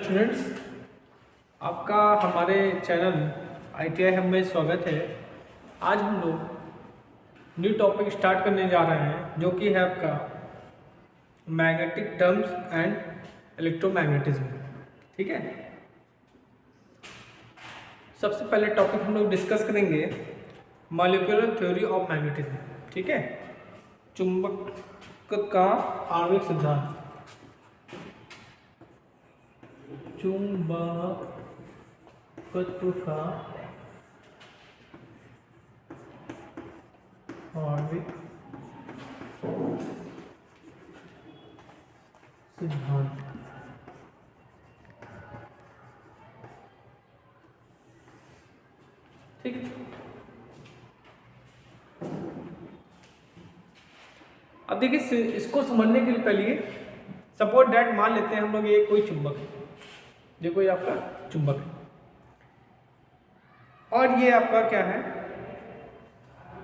Students, आपका हमारे channel ITI hub में स्वागत है। आज हम लोग न्यू टॉपिक स्टार्ट करने जा रहे हैं जो कि है आपका मैग्नेटिक टर्म्स एंड इलेक्ट्रोमैग्नेटिज्म। ठीक है, सबसे पहले टॉपिक हम लोग डिस्कस करेंगे मॉलिक्यूलर थ्योरी ऑफ मैग्नेटिज्म। ठीक है, चुंबक का आणविक सिद्धांत। चुंबकत्व का आणविक सिद्धांत। ठीक, अब देखिए इसको समझने के लिए पहले सपोज दैट मान लेते हैं हम लोग ये कोई चुंबक है, ये कोई आपका चुंबक है और ये आपका क्या है,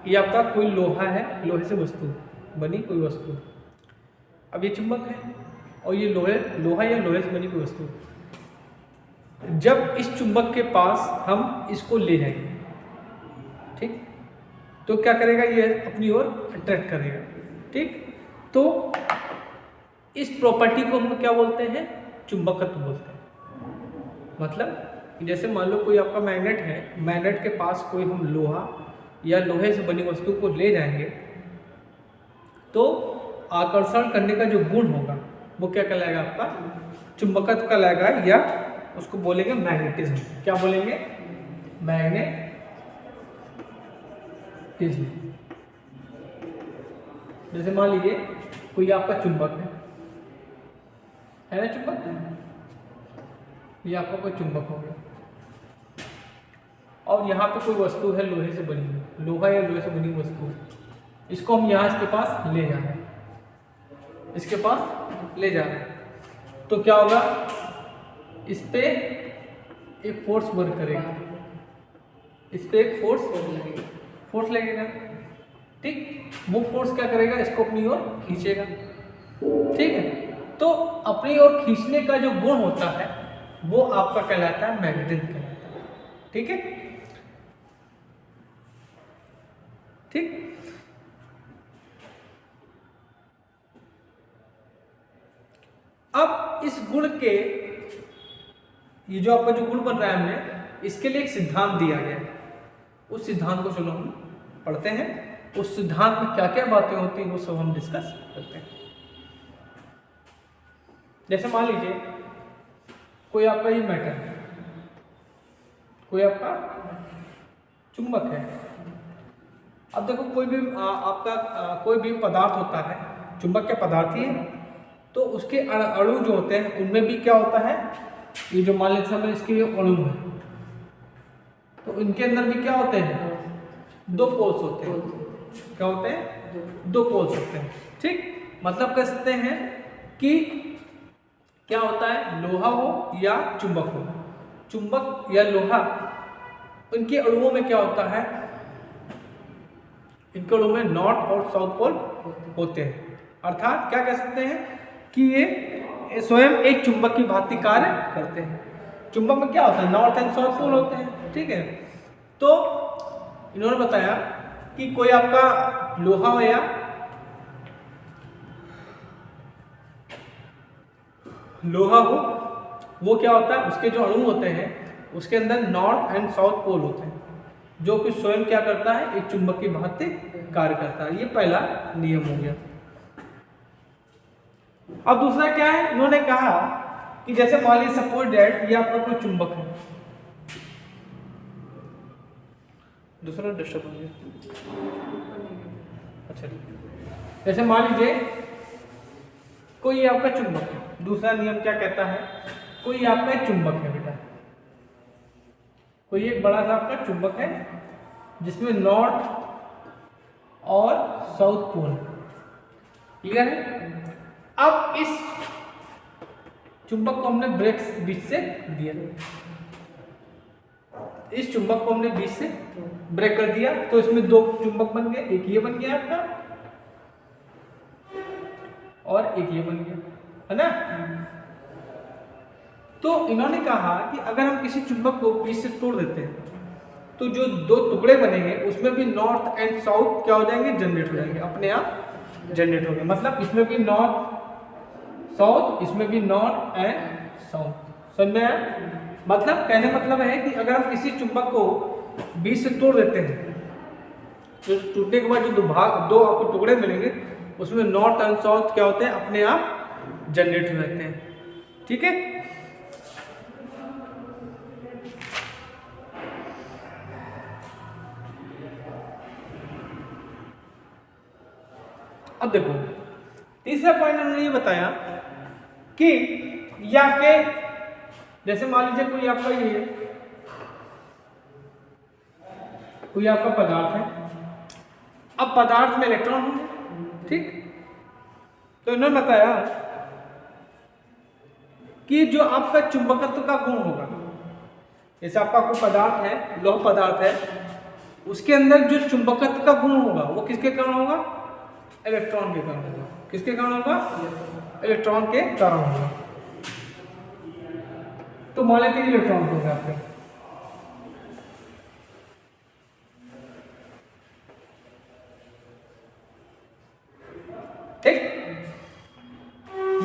ये आपका कोई लोहा है, लोहे से वस्तु बनी कोई वस्तु। अब ये चुंबक है और ये लोहा या लोहे से बनी कोई वस्तु। जब इस चुंबक के पास हम इसको ले जाएंगे, ठीक, तो क्या करेगा, ये अपनी ओर अट्रैक्ट करेगा। ठीक, तो इस प्रॉपर्टी को हम क्या बोलते हैं, चुंबकत्व बोलते हैं। मतलब जैसे मान लो कोई आपका मैग्नेट है, मैग्नेट के पास कोई हम लोहा या लोहे से बनी वस्तु को ले जाएंगे तो आकर्षण करने का जो गुण होगा वो क्या कहलाएगा, आपका चुंबकत्व कहलाएगा, या उसको बोलेंगे मैग्नेटिज्म। क्या बोलेंगे, मैग्नेटिज्म। जैसे मान लीजिए कोई आपका चुंबक है ना, चुंबक, ये आपका कोई चुंबक हो गया और यहाँ पे कोई वस्तु है लोहे से बनी हुई, लोहा या लोहे से बनी वस्तु, इसको हम यहाँ इसके पास ले जा रहे हैं, इसके पास ले जा रहे हैं, तो क्या होगा, इस पे एक फोर्स वर्क करेगा, इस पे एक फोर्स लगेगा। ठीक, वो फोर्स क्या करेगा, इसको अपनी ओर खींचेगा। ठीक है, तो अपनी ओर खींचने का जो गुण होता है वो आपका कहलाता है मैग्नेटिज्म कहलाता है। ठीक है, ठीक, अब इस गुण के, ये जो आपका जो गुण बन रहा है हमने, इसके लिए एक सिद्धांत दिया गया है। उस सिद्धांत को चलो हम पढ़ते हैं। उस सिद्धांत में क्या क्या बातें होती हैं वो सब हम डिस्कस करते हैं। जैसे मान लीजिए कोई आपका ये मैटर है, कोई आपका चुंबक है। अब देखो कोई भी आपका कोई भी पदार्थ होता है, चुंबक के पदार्थ ही है, तो उसके अणु जो होते हैं उनमें भी क्या होता है, ये जो मान लेते हैं इसके अणु है, तो इनके अंदर भी क्या होते हैं, दो पोल्स होते हैं। क्या होते हैं, दो पोल्स होते हैं। ठीक, मतलब कह सकते हैं कि क्या होता है, लोहा हो या चुंबक हो, चुंबक या लोहा, इनके अणुओं में क्या होता है, इनके अणुओं में नॉर्थ और साउथ पोल होते हैं। अर्थात क्या कह सकते हैं कि ये स्वयं एक चुंबक की भांति कार्य करते हैं। चुंबक में क्या होता है, नॉर्थ एंड साउथ पोल होते हैं। ठीक है, तो इन्होंने बताया कि कोई आपका लोहा हो या लोहा हो, वो क्या होता है, उसके जो अणु होते हैं उसके अंदर नॉर्थ एंड साउथ पोल होते हैं, जो कि स्वयं क्या करता है, एक चुंबक की भांति कार्य करता है। ये पहला नियम हो गया। अब दूसरा क्या है, इन्होंने कहा कि जैसे मान लीजिए सपोज दैट ये आपका कोई चुंबक है, दूसरा डिस्टर्ब हो गया। अच्छा, जैसे मान लीजिए कोई आपका चुंबक है, दूसरा नियम क्या कहता है, कोई आपका चुंबक है बेटा, कोई एक बड़ा सा आपका चुंबक है जिसमें नॉर्थ और साउथ पोल, क्लियर है। अब इस चुंबक को हमने बीच से दिया, इस चुंबक को हमने बीच से ब्रेक कर दिया, तो इसमें दो चुंबक बन गए, एक ये बन गया आपका और एक ये बन गया, है ना। तो इन्होंने कहा कि अगर हम किसी चुंबक को बीच से तोड़ देते हैं तो जो दो टुकड़े बनेंगे उसमें भी नॉर्थ एंड साउथ क्या हो जाएंगे, जनरेट हो जाएंगे, अपने आप जनरेट हो गए। मतलब इसमें भी नॉर्थ साउथ, इसमें भी नॉर्थ एंड साउथ। समझ में आया? मतलब कहने मतलब है कि अगर हम किसी चुंबक को बीच से तोड़ देते हैं तो टूटने के बाद जो दो आपको टुकड़े मिलेंगे उसमें नॉर्थ एंड साउथ क्या होते हैं, अपने आप जनरेट हो जाते हैं। ठीक है, अब देखो तीसरा पॉइंट उन्होंने ये बताया कि ये आपके, जैसे मान लीजिए कोई आपका ये है, कोई आपका पदार्थ है, अब पदार्थ में इलेक्ट्रॉन होंगे, ठीक। तो इन्होंने बताया कि जो आपका चुंबकत्व का गुण होगा, जैसे आपका कोई पदार्थ है, लौह पदार्थ है, उसके अंदर जो चुंबकत्व का गुण होगा वो किसके कारण होगा, इलेक्ट्रॉन के कारण होगा। किसके कारण होगा, इलेक्ट्रॉन के कारण होगा। तो मान लेते हैं इलेक्ट्रॉन होंगे आपके, ठीक।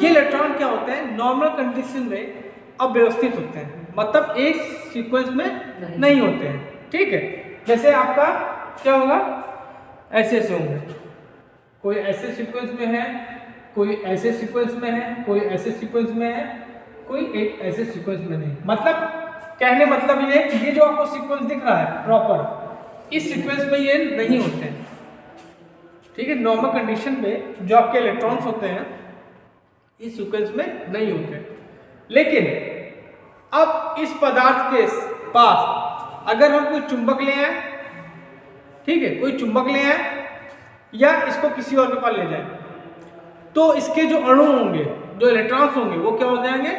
ये इलेक्ट्रॉन क्या होते हैं, नॉर्मल कंडीशन में अव्यवस्थित होते हैं, मतलब एक सीक्वेंस में नहीं होते हैं, ठीक है। जैसे आपका क्या होगा, ऐसे ऐसे होंगे, कोई ऐसे सीक्वेंस में है, कोई ऐसे सीक्वेंस में है, कोई ऐसे सीक्वेंस में है, कोई एक ऐसे सीक्वेंस में नहीं। मतलब कहने मतलब ये कि ये जो आपको सीक्वेंस दिख रहा है प्रॉपर, इस सीक्वेंस में ये नहीं होते हैं, ठीक है। नॉर्मल कंडीशन में जो आपके इलेक्ट्रॉन्स होते हैं इस सीक्वेंस में नहीं होते। लेकिन अब इस पदार्थ के पास अगर हम कोई चुंबक ले आए, ठीक है, कोई चुंबक ले आए या इसको किसी और के पास ले जाए, तो इसके जो अणु होंगे, जो इलेक्ट्रॉन्स होंगे, वो क्या हो जाएंगे,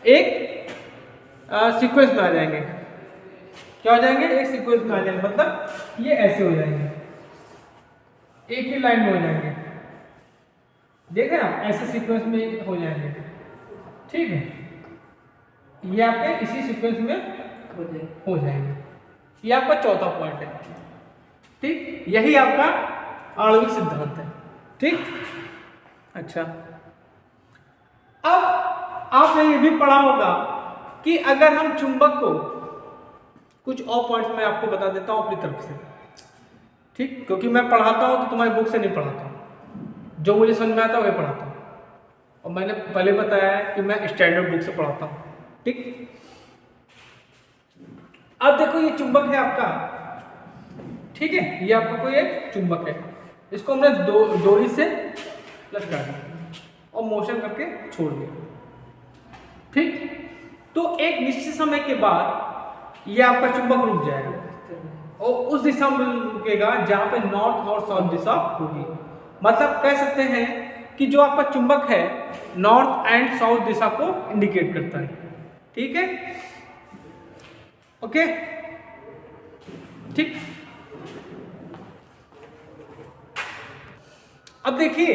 एक सीक्वेंस में आ जाएंगे। क्या हो जाएंगे, एक सीक्वेंस में आ जाएंगे, मतलब ये ऐसे हो जाएंगे, एक ही लाइन में हो जाएंगे, देखें आप, ऐसे सीक्वेंस में हो जाएंगे, ठीक है। ये आपके इसी सीक्वेंस में हो जाएंगे। ये आपका चौथा पॉइंट है, ठीक। यही आपका आणविक सिद्धांत है, ठीक। अच्छा, अब आपने ये भी पढ़ा होगा कि अगर हम चुंबक को, कुछ और पॉइंट्स मैं आपको बता देता हूं अपनी तरफ से, ठीक, क्योंकि मैं पढ़ाता हूं तो तुम्हारी बुक से नहीं पढ़ाता हूं, जो मुझे समझ में आता है वही पढ़ाता हूं, और मैंने पहले बताया है कि मैं स्टैंडर्ड बुक से पढ़ाता हूं, ठीक। अब देखो ये चुंबक है आपका, ठीक है, ये आपका कोई एक चुंबक है, इसको हमने डोरी से लटका दिया और मोशन करके छोड़ दिया, ठीक। तो एक निश्चित समय के बाद ये आपका चुंबक रुक जाएगा और उस दिशा में रुकेगा जहां पे नॉर्थ और साउथ दिशा होगी। मतलब कह सकते हैं कि जो आपका चुंबक है नॉर्थ एंड साउथ दिशा को इंडिकेट करता है, ठीक है, ओके, ठीक। अब देखिए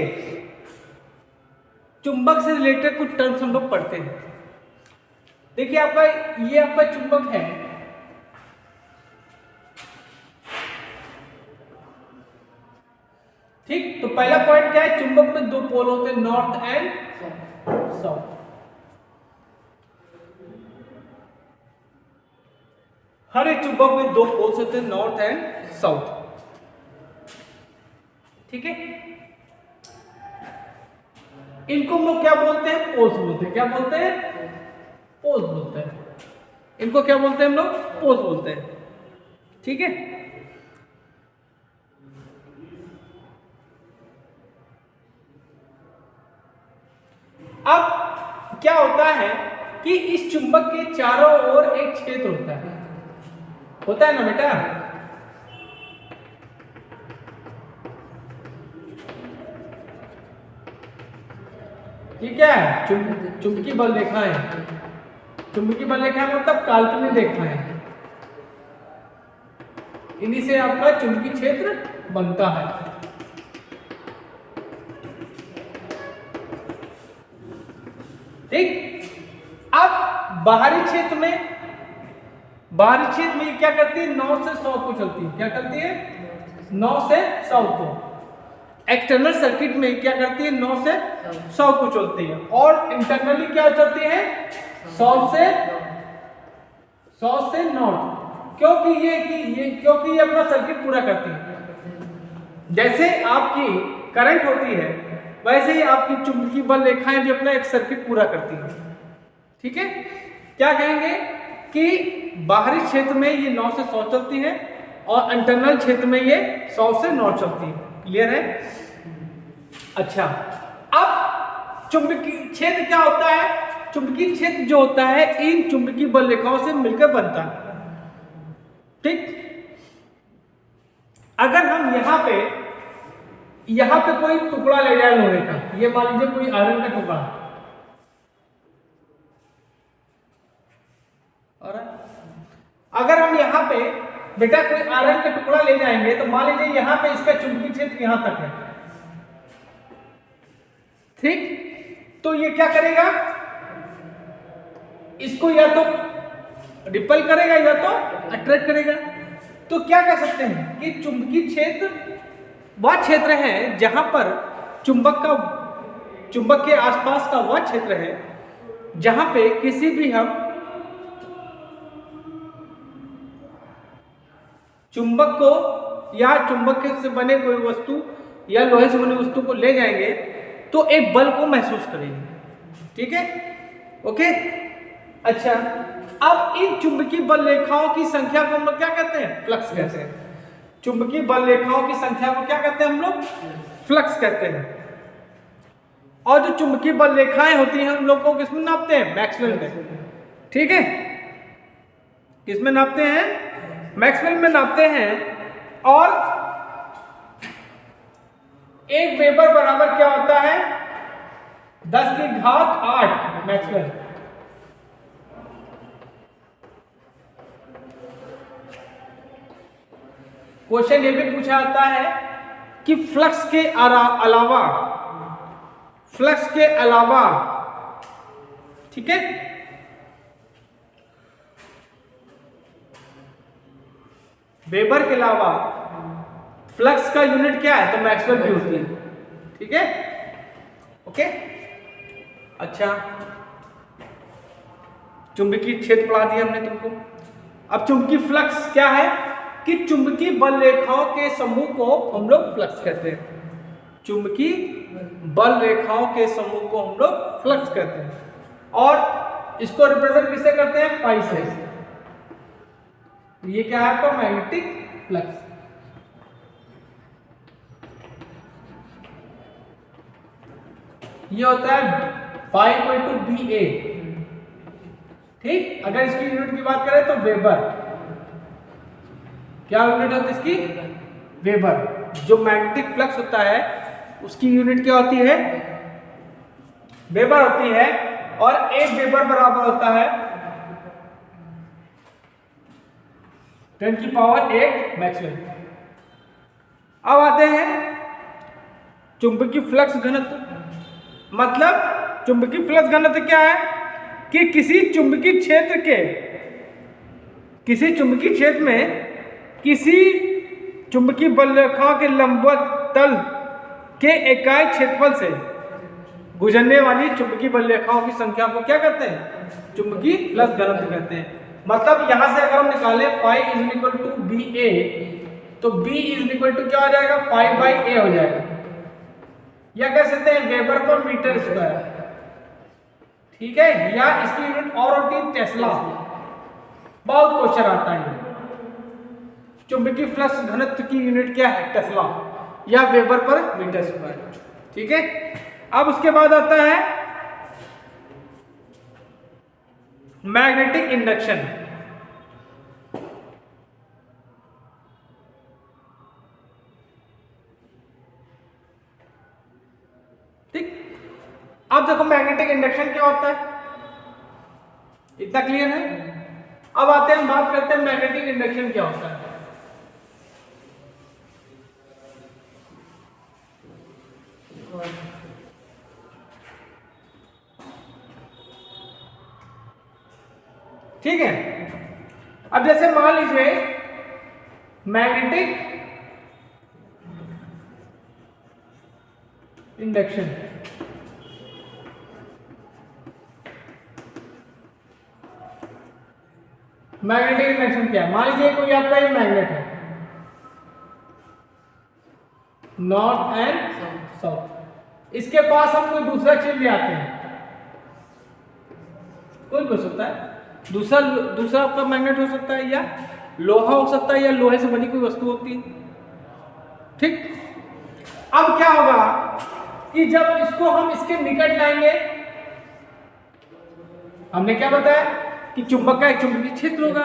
चुंबक से रिलेटेड कुछ टर्म्स हम लोग पढ़ते हैं। देखिए आपका, ये आपका चुंबक है, ठीक। तो पहला पॉइंट क्या है, चुंबक में दो पोल होते हैं, नॉर्थ एंड साउथ। हर एक चुंबक में दो पोल्स होते हैं, नॉर्थ एंड साउथ, ठीक है। इनको हम लोग क्या बोलते हैं, पोल्स बोलते हैं। क्या बोलते हैं, पोल्स बोलते हैं। इनको क्या बोलते हैं हम लोग, पोल्स बोलते हैं, ठीक है। अब क्या होता है कि इस चुंबक के चारों ओर एक क्षेत्र होता है ना बेटा, ठीक है। चुंबकीय बल देखा है, चुंबकीय बल देखा है मतलब काल्पनिक देखा है, इन्हीं से आपका चुंबकीय क्षेत्र बनता है। ठीक, अब बाहरी क्षेत्र में ये क्या करती है, 9 से 100 को चलती है। क्या करती है? 9 से 100 को। एक्सटर्नल सर्किट में क्या करती है? 9 से 100 को चलती है। और इंटरनली क्या चलती है? 100 से नॉर्थ। क्योंकि ये अपना सर्किट पूरा करती है। जैसे आपकी करंट होती है वैसे ही आपकी चुंबकीय बल रेखाएं भी अपना एक सर्किट पूरा करती हैं। ठीक है, क्या कहेंगे कि बाहरी क्षेत्र में ये 9 से 100 चलती है और इंटरनल क्षेत्र में ये 100 से 9 चलती है। क्लियर है? अच्छा, अब चुंबकीय क्षेत्र क्या होता है? चुंबकीय क्षेत्र जो होता है इन चुंबकीय बल रेखाओं से मिलकर बनता है। ठीक, अगर हम यहाँ पे कोई टुकड़ा ले जाए लोहे का, ये मान लीजिए कोई आयरन का टुकड़ा, और अगर हम यहाँ पे बेटा कोई आयरन का टुकड़ा ले जाएंगे तो मान लीजिए यहाँ पे इसका चुंबकीय क्षेत्र यहाँ तक है। ठीक, तो ये क्या करेगा? इसको या तो रिपल करेगा या तो अट्रैक्ट करेगा। तो क्या कह सकते हैं कि चुंबकीय क्षेत्र वह क्षेत्र है जहां पर चुंबक के आसपास का वह क्षेत्र है जहां पे किसी भी हम चुंबक को या चुंबक से बने कोई वस्तु या लोहे से बने वस्तु को ले जाएंगे तो एक बल को महसूस करेंगे। ठीक है, ओके। अच्छा, अब इन चुंबकीय बल रेखाओं की संख्या को हम लोग क्या कहते हैं? फ्लक्स कहते हैं। चुंबकीय बल रेखाओं की संख्या को क्या कहते हैं हम लोग? फ्लक्स कहते हैं। और जो चुंबकीय बल रेखाएं होती हैं हम लोग को किसमें नापते हैं? मैक्सवेल में। ठीक है, किसमें नापते हैं? मैक्सवेल में नापते हैं। और 1 वेबर बराबर क्या होता है? 10 की घात 8 मैक्सवेल। क्वेश्चन ये भी पूछा जाता है कि फ्लक्स के अलावा, ठीक है, वेबर के अलावा फ्लक्स का यूनिट क्या है? तो मैक्सवेल भी होती है। ठीक है, ओके। अच्छा, चुंबकीय क्षेत्र पढ़ा दिया हमने तुमको। अब चुंबकीय फ्लक्स क्या है कि चुंबकीय बल रेखाओं के समूह को हम लोग फ्लक्स कहते हैं। चुंबकीय बल रेखाओं के समूह को हम लोग फ्लक्स कहते हैं। और इसको रिप्रेजेंट किससे करते हैं? पाई से। ये क्या है आपका? Magnetic flux. ये होता है फाई इक्वल टू बी ए। ठीक, अगर इसकी यूनिट की बात करें तो वेबर। क्या यूनिट होती है इसकी? वेबर। जो मैग्नेटिक फ्लक्स होता है उसकी यूनिट क्या होती है? वेबर होती है। और 1 वेबर बराबर होता है 10⁸ मैक्सवेल। अब आते हैं चुंबकीय फ्लक्स घनत्व। मतलब चुंबकीय फ्लक्स घनत्व क्या है कि किसी चुंबकीय क्षेत्र में किसी चुंबकीय बल रेखा के लंबवत तल के इकाई क्षेत्रफल से गुजरने वाली चुंबकीय बल रेखाओं की संख्या को क्या कहते हैं? चुंबकीय फ्लक्स घनत्व कहते हैं। मतलब यहां से अगर हम निकालें phi is equal to b a, तो बी इज इक्वल टू क्या हो जाएगा? फाई बाई ए हो जाएगा। या कह सकते हैं वेबर पर मीटर स्क्वायर। ठीक है, या इसकी यूनिट और होती है टेस्ला। बहुत क्वेश्चन आता है। चुंबकीय फ्लक्स घनत्व की यूनिट क्या है? टेस्ला या वेबर पर मीटर स्क्वायर। ठीक है, अब उसके बाद आता है मैग्नेटिक इंडक्शन। ठीक, अब देखो मैग्नेटिक इंडक्शन क्या होता है, इतना क्लियर है। अब आते हैं, बात करते हैं मैग्नेटिक इंडक्शन क्या होता है। ठीक है। अब जैसे मान लीजिए मैग्नेटिक इंडक्शन, मैग्नेटिक इंडक्शन क्या है? मान लीजिए कोई आपका ये मैग्नेट है, नॉर्थ एंड साउथ, इसके पास हम कोई दूसरा चीज ले आते हैं, कोई भी हो सकता है, दूसरा आपका मैग्नेट हो सकता है, या लोहा हो सकता है, या लोहे से बनी कोई वस्तु होती है, ठीक। अब क्या होगा कि जब इसको हम इसके निकट लाएंगे, हमने क्या बताया कि चुंबक का एक चुंबकीय क्षेत्र होगा,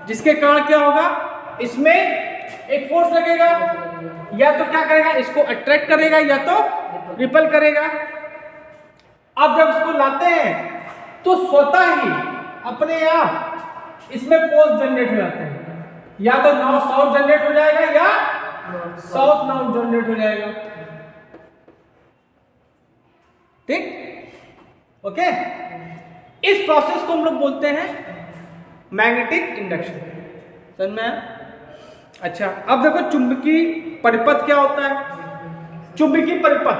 जिसके कारण क्या होगा, इसमें एक फोर्स लगेगा, या तो क्या करेगा, इसको अट्रैक्ट करेगा या तो रिपल करेगा। अब जब इसको लाते हैं तो स्वतः ही अपने आप इसमें पोल्स जनरेट हो जाते हैं, या तो नॉर्थ साउथ जनरेट हो जाएगा या साउथ नॉर्थ जनरेट हो जाएगा, ठीक, ओके। इस प्रोसेस को हम लोग बोलते हैं मैग्नेटिक इंडक्शन, समझ में आया? अच्छा, अब देखो चुंबकीय परिपथ क्या होता है। चुंबकीय परिपथ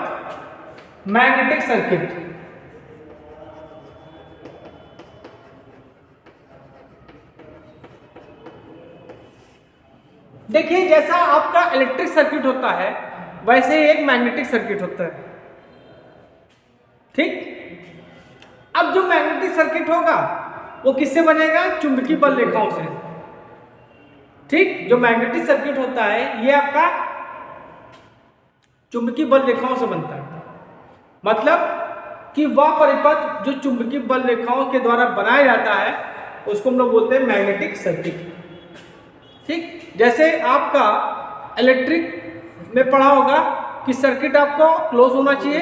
मैग्नेटिक सर्किट, देखिए जैसा आपका इलेक्ट्रिक सर्किट होता है वैसे ही एक मैग्नेटिक सर्किट होता है, ठीक। अब जो मैग्नेटिक सर्किट होगा वो किससे बनेगा? चुंबकीय बल रेखाओं से, ठीक। जो मैग्नेटिक सर्किट होता है ये आपका चुंबकीय बल रेखाओं से बनता है, मतलब कि वह परिपथ जो चुंबकीय बल रेखाओं के द्वारा बनाया जाता है उसको हम लोग बोलते हैं मैग्नेटिक सर्किट, ठीक। जैसे आपका इलेक्ट्रिक में पढ़ा होगा कि सर्किट आपको क्लोज होना चाहिए,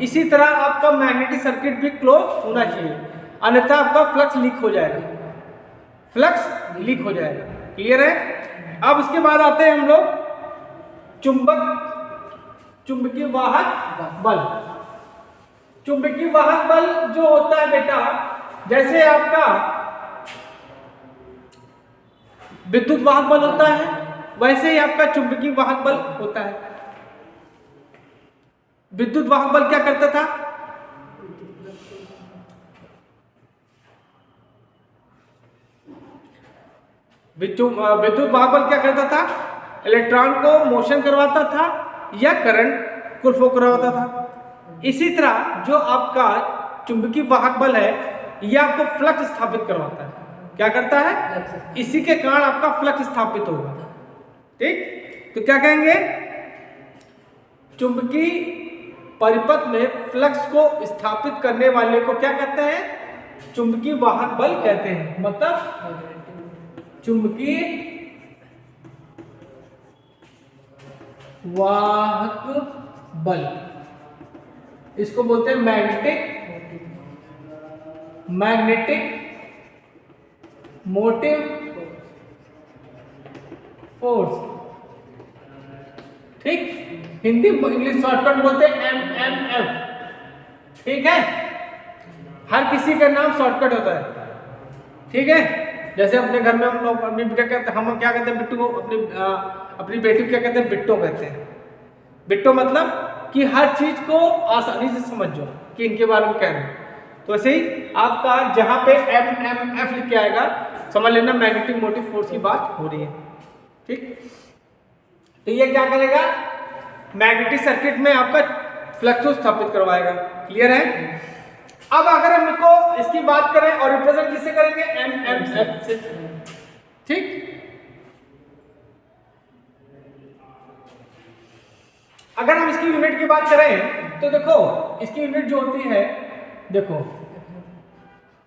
इसी तरह आपका मैग्नेटिक सर्किट भी क्लोज होना चाहिए, अन्यथा आपका फ्लक्स लीक हो जाएगा, फ्लक्स लीक हो जाएगा, क्लियर है। अब इसके बाद आते हैं हम लोग चुंबकीय वाहक बल। चुंबकीय वाहक बल जो होता है बेटा, जैसे आपका विद्युत वाहक बल होता है वैसे ही आपका चुंबकीय वाहक बल होता है। विद्युत वाहक बल क्या करता था? विद्युत वाहक बल क्या करता था? इलेक्ट्रॉन को मोशन करवाता था या करंट को फ्लो करवाता था। इसी तरह जो आपका चुंबकीय वाहक बल है यह आपको फ्लक्स स्थापित करवाता है। क्या करता है? इसी के कारण आपका फ्लक्स स्थापित होगा, ठीक। तो क्या कहेंगे? चुंबकीय परिपथ में फ्लक्स को स्थापित करने वाले को क्या कहते हैं? चुंबकीय वाहक बल कहते हैं। मतलब चुंबकीय वाहक बल, इसको बोलते हैं मैग्नेटिक मोटिव फोर्स, ठीक। हिंदी इंग्लिश शॉर्टकट बोलते हैं MMF, ठीक है। हर किसी का नाम शॉर्टकट होता है, ठीक है। जैसे अपने घर में हम लोग अपनी बेटा कहते हैं, हम क्या कहते हैं बिट्टू को, अपनी बेटी को क्या कहते हैं? बिट्टो कहते हैं। बिट्टो मतलब कि हर चीज को आसानी से समझ जाओ कि इनके बारे में क्या है। तो वैसे ही आपका जहां पे MMF लिख के आएगा समझ लेना मैग्नेटिक मोटिव फोर्स की बात हो रही है, ठीक। तो ये क्या करेगा? मैग्नेटिक सर्किट में आपका फ्लक्स को स्थापित करवाएगा, क्लियर है। अब अगर हम इसको इसकी बात करें और रिप्रेजेंट किससे करेंगे? MMF से, ठीक। अगर हम इसकी यूनिट की बात करें तो देखो इसकी यूनिट जो होती है, देखो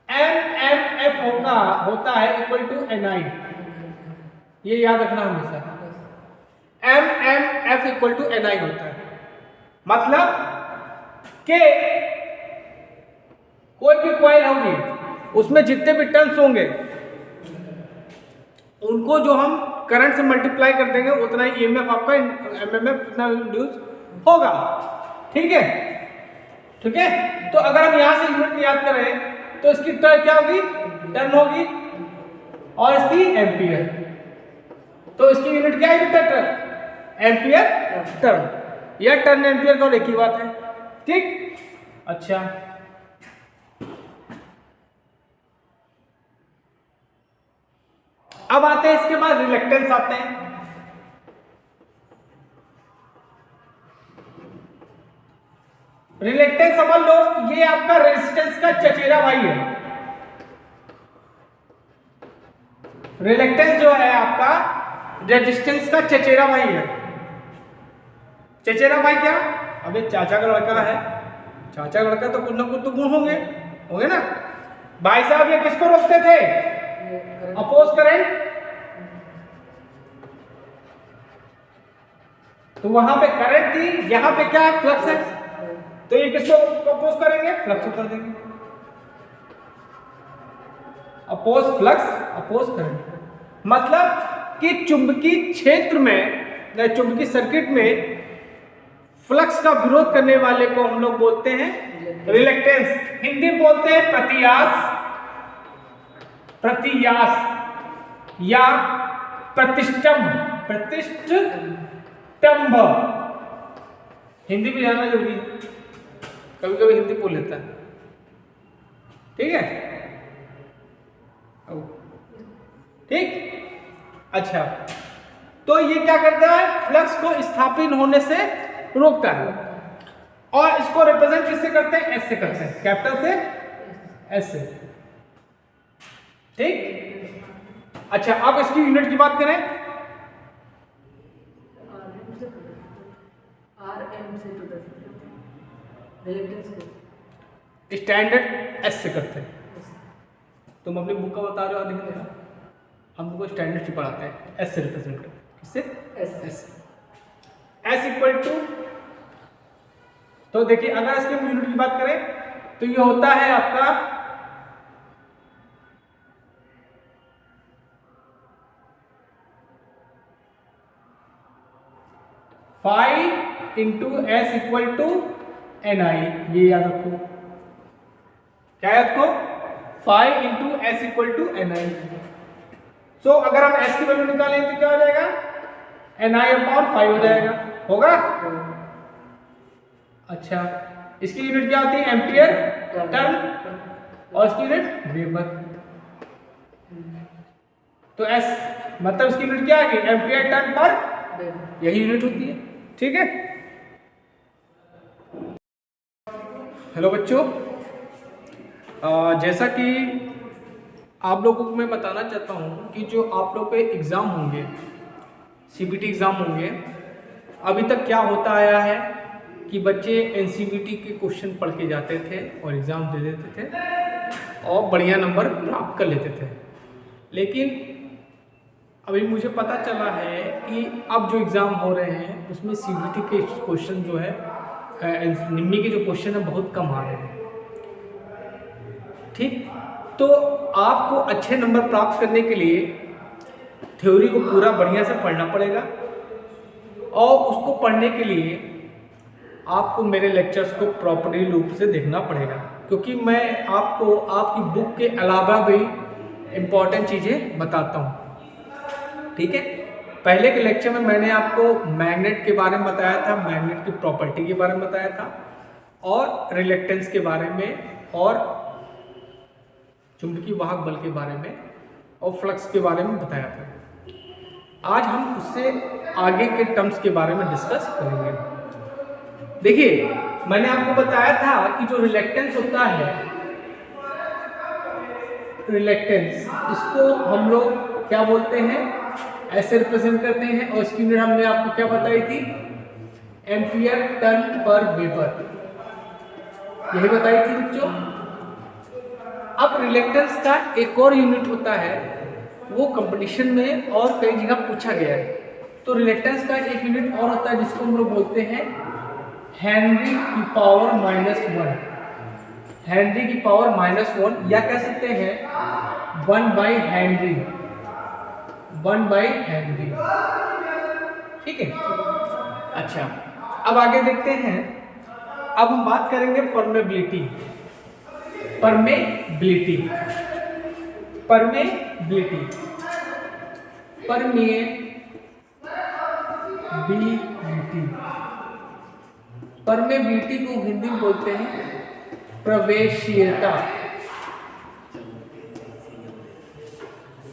MMF होता है इक्वल टू NI, ये याद रखना हमेशा। MMF इक्वल टू NI होता है, मतलब कि कोई भी कॉइल होगी उसमें जितने भी टर्न्स होंगे उनको जो हम करंट से मल्टीप्लाई कर देंगे उतना ही EMF आपका MMF उतना इंड्यूस होगा, ठीक है, ठीक है। तो अगर हम यहां से यूनिट याद करें तो इसकी टर्न क्या होगी? टर्न होगी, और इसकी एम्पियर। तो इसकी यूनिट क्या है बेटा? एम्पियर टर्न, या टर्न एम्पियर का एक ही बात है। ठीक, अच्छा अब आते हैं इसके बाद रिलेक्टेंस आते हैं। रिलेक्टेंस समझ लो, ये आपका रेजिस्टेंस का चचेरा भाई है। रिलेक्टेंस जो है आपका रेजिस्टेंस का चचेरा भाई है। चचेरा भाई क्या? अबे चाचा का लड़का है, चाचा का लड़का तो कुछ ना कुछ तो गुण होंगे, होंगे ना भाई साहब। ये किसको रोकते थे? Oppose current. तो वहां पे करंट थी, यहां पे क्या है? फ्लक्स है। तो ये किसको अपोज करेंगे? फ्लक्स को कर देंगे। Oppose flux, oppose current. मतलब कि चुंबकीय क्षेत्र में, चुंबकीय सर्किट में फ्लक्स का विरोध करने वाले को हम लोग बोलते हैं रिलेक्टेंस। हिंदी में बोलते हैं प्रतियास, प्रतियास या प्रतिष्ठम्भ, प्रतिष्ठम्भ। हिंदी भी जानना जरूरी है, कभी कभी हिंदी बोल लेता है। ठीक है, ठीक, अच्छा। तो ये क्या करता है? फ्लक्स को स्थापित होने से रोकता है। और इसको रिप्रेजेंट किससे करते हैं? एस से करते हैं, कैपिटल से, एस से। ठीक, अच्छा अब इसकी यूनिट की बात करें, स्टैंडर्ड एस से करते हैं। तुम अपनी बुक का बता रहे हो, नहीं बता, हम तुमको स्टैंडर्ड से पढ़ाते हैं, एस से रिप्रेजेंट करते हैं। किससे? एस। एस इक्वल टू, तो देखिए अगर इसके यूनिट की बात करें तो ये होता है आपका five into s equal to n i. ये याद रखो, क्या याद रखो? Five into s equal to n i. So अगर हम एस की वैल्यू निकालें तो क्या हो जाएगा? एन आई अपॉन 5 हो जाएगा, होगा? अच्छा, इसकी यूनिट क्या होती है? एम्पियर टर्न, और इसकी यूनिट वेबर। तो एस मतलब इसकी यूनिट क्या है? एम्पियर टर्न पर, यही यूनिट होती है। ठीक है, हेलो बच्चों, जैसा कि आप लोगों को मैं बताना चाहता हूँ कि जो आप लोग के एग्ज़ाम होंगे, सीबीटी एग्ज़ाम होंगे, अभी तक क्या होता आया है कि बच्चे एनसीबीटी के क्वेश्चन पढ़ के जाते थे और एग्ज़ाम दे देते थे और बढ़िया नंबर प्राप्त कर लेते थे। लेकिन अभी मुझे पता चला है कि अब जो एग्ज़ाम हो रहे हैं उसमें सीबीटी के क्वेश्चन जो है, निम्मी के जो क्वेश्चन है बहुत कम आ रहे हैं। ठीक, तो आपको अच्छे नंबर प्राप्त करने के लिए थ्योरी को पूरा बढ़िया से पढ़ना पड़ेगा, और उसको पढ़ने के लिए आपको मेरे लेक्चर्स को प्रॉपर्ली रूप से देखना पड़ेगा, क्योंकि मैं आपको आपकी बुक के अलावा भी इम्पॉर्टेंट चीज़ें बताता हूँ। ठीक है, पहले के लेक्चर में मैंने आपको मैग्नेट के बारे में बताया था, मैग्नेट की प्रॉपर्टी के बारे में बताया था, और रिलेक्टेंस के बारे में, और चुंबकीय वाहक बल के बारे में, और फ्लक्स के बारे में बताया था। आज हम उससे आगे के टर्म्स के बारे में डिस्कस करेंगे। देखिए, मैंने आपको बताया था कि जो रिलेक्टेंस होता है, रिलेक्टेंस, इसको हम लोग क्या बोलते हैं? ऐसे रिप्रेजेंट करते हैं, और इसकी यूनिट हमने आपको क्या बताई थी? एम्पियर टर्न पर वेबर, यही बताई थी बच्चों। अब रिलेक्टेंस का एक और यूनिट होता है, वो कंपटीशन में और कई जगह पूछा गया है। तो रिलेक्टेंस का एक यूनिट और होता है जिसको हम लोग बोलते हैं हेनरी की पावर -1। हेनरी की पावर -1, या कह सकते हैं 1/हेनरी, 1/हेनरी। ठीक है, अच्छा अब आगे देखते हैं। अब हम बात करेंगे permeability. Permeability, permeability permeability. Permeability को हिंदी में बोलते हैं प्रवेशीयता।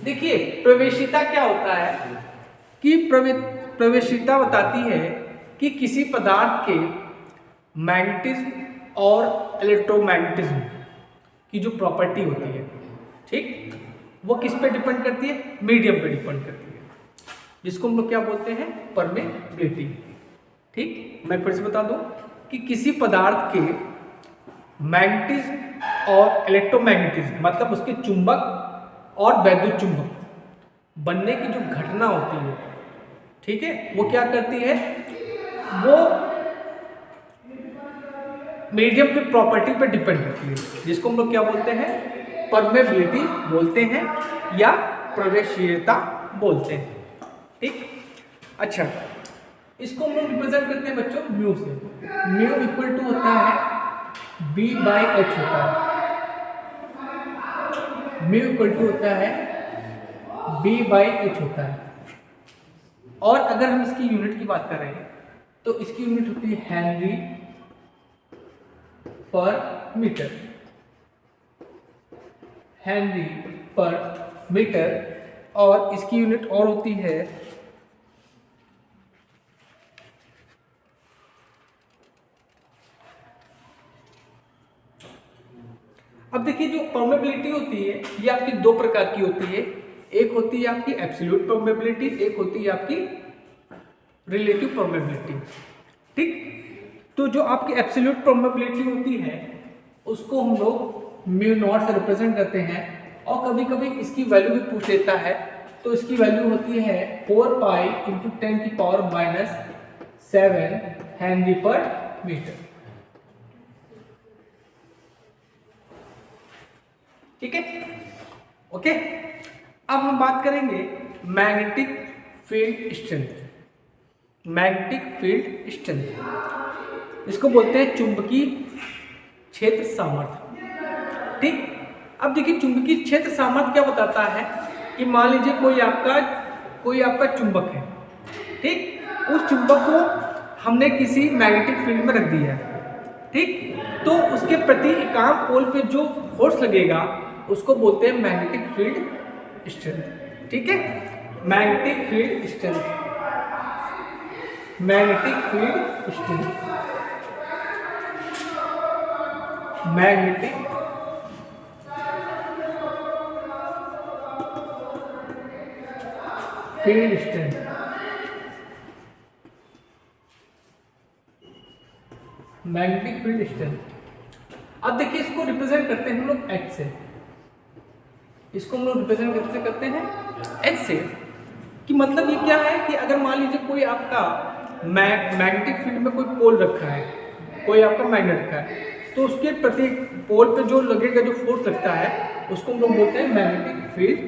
देखिए प्रवेशीयता क्या होता है कि प्रवेशीयता बताती है कि किसी पदार्थ के मैग्नेटिज्म और इलेक्ट्रोमैग्नेटिज्म की जो प्रॉपर्टी होती है, ठीक, वो किस पे डिपेंड करती है? मीडियम पे डिपेंड करती है, जिसको हम लोग क्या बोलते हैं? परमेबिलिटी। ठीक, मैं फिर से बता दूं कि किसी पदार्थ के मैग्नेटिज्म और इलेक्ट्रोमैग्नेटिज्म मतलब उसके चुंबक और वैद्युत चुंबक बनने की जो घटना होती है, ठीक है, वो क्या करती है? वो मीडियम की प्रॉपर्टी पे डिपेंड करती है, जिसको हम लोग क्या बोलते हैं? परमेबिलिटी बोलते हैं या प्रवेशीयता बोलते हैं। ठीक, अच्छा, इसको हम लोग रिप्रेजेंट करते हैं बच्चों म्यू से। म्यू इक्वल टू होता है B/H होता है। म्यू इक्वल टू होता है B/H होता है। और अगर हम इसकी यूनिट की बात करें तो इसकी यूनिट होती है हेनरी पर मीटर। हेनरी पर मीटर। और इसकी यूनिट और होती है अब देखिए जो परमेबिलिटी होती है ये आपकी दो प्रकार की होती है। एक होती है आपकी एब्सोल्यूट परमेबिलिटी, एक होती है आपकी रिलेटिव परमेबिलिटी। ठीक, तो जो आपकी एब्सोल्यूट परमेबिलिटी होती है उसको हम लोग म्यू नॉट से रिप्रेजेंट करते हैं, और कभी कभी इसकी वैल्यू भी पूछ लेता है, तो इसकी वैल्यू होती है 4 पाई इंटू 10⁻⁷ हेनरी पर मीटर। ठीक है, ओके। अब हम बात करेंगे magnetic field strength. Magnetic field strength इसको बोलते हैं चुंबकीय क्षेत्र सामर्थ्य। ठीक, अब देखिए चुंबकीय क्षेत्र सामर्थ्य क्या बताता है कि मान लीजिए कोई आपका चुंबक है, ठीक, उस चुंबक को हमने किसी मैग्नेटिक फील्ड में रख दिया है, ठीक, तो उसके प्रति एकांक पोल पे जो फोर्स लगेगा उसको बोलते हैं मैग्नेटिक फील्ड स्ट्रेंथ। ठीक है, magnetic field strength, magnetic field strength, magnetic field strength. Magnetic field strength. अब देखिए इसको रिप्रेजेंट करते हैं हम लोग H से। इसको हम लोग रिप्रेजेंट कैसे करते हैं? H से। कि मतलब ये क्या है कि अगर मान लीजिए कोई आपका मैग्नेटिक फील्ड में कोई पोल रखा है, कोई आपका मैग्नेट रखा है, तो उसके प्रति पोल पे जो लगेगा, जो फोर्स लगता है, उसको हम लोग बोलते हैं मैग्नेटिक फील्ड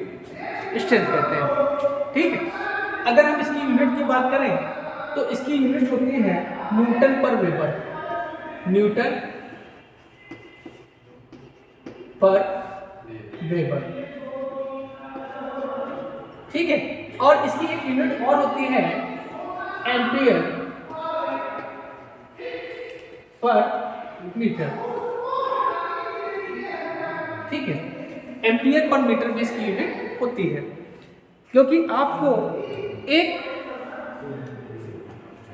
स्ट्रेंथ कहते हैं। ठीक है, अगर हम इसकी यूनिट की बात करें तो इसकी यूनिट होती है न्यूटन पर वेबर। न्यूटन पर वेबर। ठीक है, और इसकी एक यूनिट और होती है एम्पियर पर मीटर। ठीक है, एम्पियर पर मीटर भी इसकी यूनिट होती है, क्योंकि आपको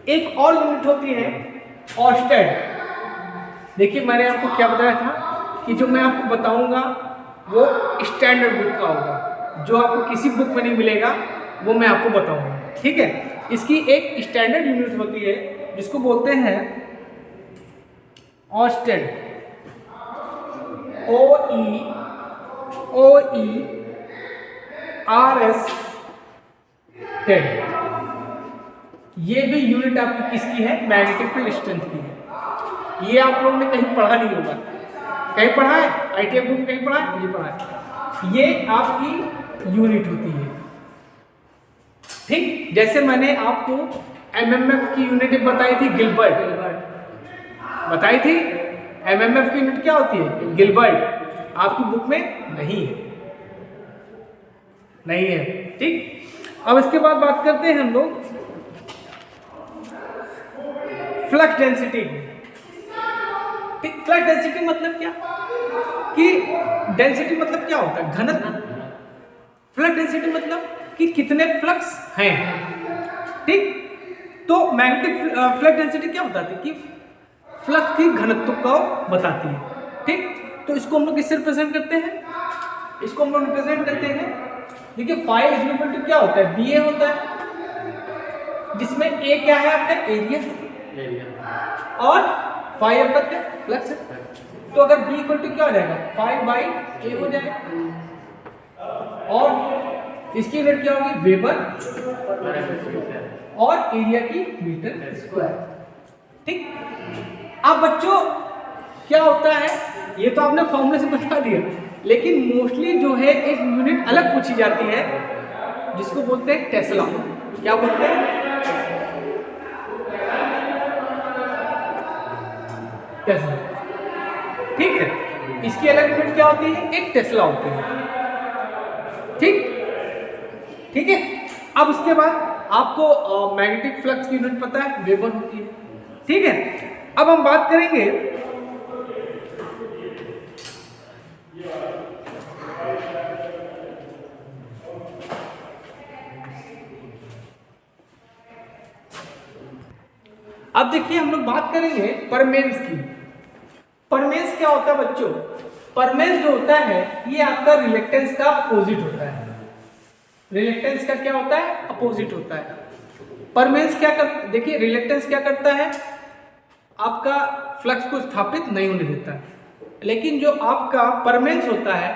एक और यूनिट होती है ऑर्स्टेड। देखिए मैंने आपको क्या बताया था कि जो मैं आपको बताऊंगा वो स्टैंडर्ड बुक का होगा, जो आपको किसी बुक में नहीं मिलेगा वो मैं आपको बताऊंगा। ठीक है, इसकी एक स्टैंडर्ड यूनिट होती है जिसको बोलते हैं ऑर्स्टेड। OERS Ted. ये भी यूनिट आपकी किसकी है? मैग्नेटिक फील्ड स्ट्रेंथ की है। ये आप लोगों ने कहीं पढ़ा नहीं होगा। कहीं पढ़ा है? ITF बुक में कहीं पढ़ा है? नहीं पढ़ा है। ये आपकी यूनिट होती है। ठीक, जैसे मैंने आपको MMF की यूनिट बताई थी, गिलबर्ट बताई थी। MMF की यूनिट क्या होती है? गिलबर्ट। आपकी बुक में नहीं है, नहीं है। ठीक, अब इसके बाद बात करते हैं हम लोग फ्लक्स डेंसिटी की। फ्लक्स डेंसिटी मतलब क्या, कि डेंसिटी मतलब क्या होता है, घनत्व। फ्लक्स डेंसिटी मतलब कि कितने फ्लक्स हैं, ठीक। तो मैग्नेटिक फ्लक्स डेंसिटी क्या बताती है, कि फ्लक्स की घनत्व को बताती है, ठीक। तो इसको हम लोग किससे रिप्रेजेंट करते हैं, इसको हम लोग रिप्रेजेंट करते हैं, देखिए फाई इज इक्वल टू क्या होता है, बी ए होता है, जिसमें ए क्या है आपका एरिया और फाई आपका क्या फ्लक्स है। तो अगर बी इक्वल टू क्या हो जाएगा, फाई बाई ए हो जाएगा, और इसकी यूनिट क्या होगी, वेबर, और एरिया की मीटर स्क्वायर, ठीक। अब बच्चों क्या होता है, ये तो आपने फॉर्मूले से बता दिया, लेकिन मोस्टली जो है एक यूनिट अलग पूछी जाती है, जिसको बोलते हैं टेस्ला। क्या बोलते हैं, टेस्ला, ठीक है। इसकी अलग यूनिट क्या होती है, एक टेस्ला होती है, ठीक, ठीक है। अब उसके बाद आपको मैग्नेटिक फ्लक्स की यूनिट पता है, वेबर होती है, ठीक है। अब हम बात करेंगे अब देखिए हम लोग बात करेंगे परमेंस की। परमेंस क्या होता है बच्चों, परमेंस जो होता है ये आपका रिलेक्टेंस का अपोजिट होता है। रिलेक्टेंस का क्या होता है, अपोजिट होता है। परमेंस क्या कर, देखिए रिलेक्टेंस क्या करता है, आपका फ्लक्स को स्थापित नहीं होने देता है, लेकिन जो आपका परमेंस होता है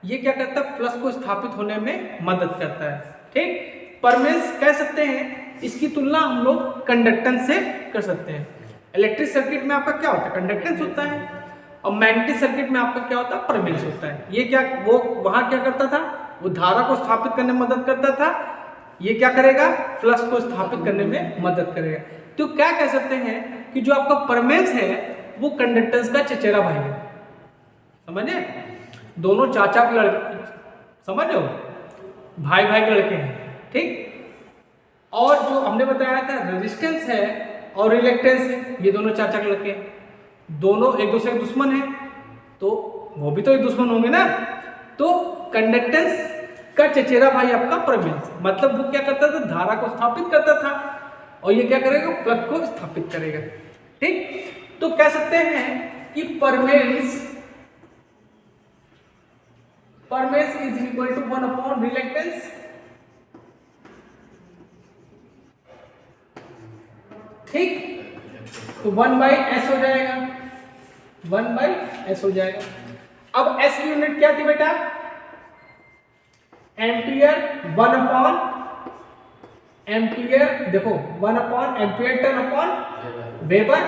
ये क्या करता है, फ्लक्स को स्थापित होने में मदद करता है, ठीक। परमेंस कह सकते हैं, इसकी तुलना हम लोग कंडक्टेंस से कर सकते हैं। इलेक्ट्रिक सर्किट में आपका क्या होता है, कंडक्टेंस होता है, और मैग्नेटिक सर्किट में आपका क्या होता है, परमेंस होता है। ये क्या, वो वहां क्या करता था, वो धारा को स्थापित करने में मदद करता था, ये क्या करेगा, फ्लक्स को स्थापित करने में मदद करेगा। तो क्या कह सकते हैं कि जो आपका परमेंस है वो कंडक्टेंस का चचेरा भाई है, समझे, दोनों चाचा के लड़के, समझ लो, भाई भाई के लड़के हैं, ठीक। और जो हमने बताया था रेजिस्टेंस है और रिलेक्टेंस है, ये दोनों चाचा के लड़के हैं, दोनों एक दूसरे के दुश्मन हैं, तो वो भी तो एक दुश्मन होंगे ना। तो कंडक्टेंस का चचेरा भाई आपका परमेंस, मतलब वो क्या करता था, धारा को स्थापित करता था, और ये क्या करेगा, फ्लक्स को स्थापित करेगा, ठीक। तो कह सकते हैं कि permeance is equal to 1 upon reluctance, ठीक। तो 1 बाई एस हो जाएगा, 1 बाई एस हो जाएगा। अब एस की यूनिट क्या थी बेटा, एम्पियर, 1 अपॉन एम्पियर, देखो 1 upon ampere turn upon weber,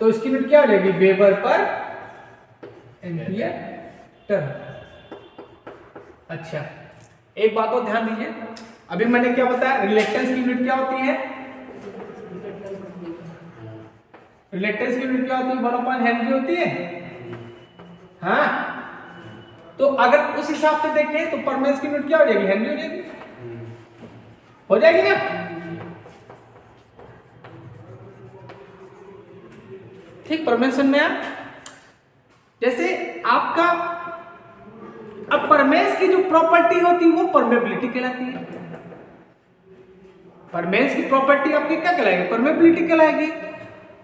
तो इसकी यूनिट क्या हो जाएगी, वेबर पर एम्पियर टर्न। अच्छा, एक बात और ध्यान दीजिए, अभी मैंने क्या बताया, रिलेक्टेंस की यूनिट क्या होती है, रिलेक्टेंस की यूनिट क्या होती है, 1 अपॉन हेनरी होती है, हाँ। तो अगर उस हिसाब से देखें तो परमेंस की यूनिट क्या हो जाएगी, हेनरी हो जाएगी, हो जाएगी ना। ठीक, परमेंस में आप जैसे आपका, अब परमेंस की जो प्रॉपर्टी होती है वो परमेबिलिटी कहलाती है। परमेंस की प्रॉपर्टी आपकी क्या कहलाएगी, परमेबिलिटी कहलाएगी।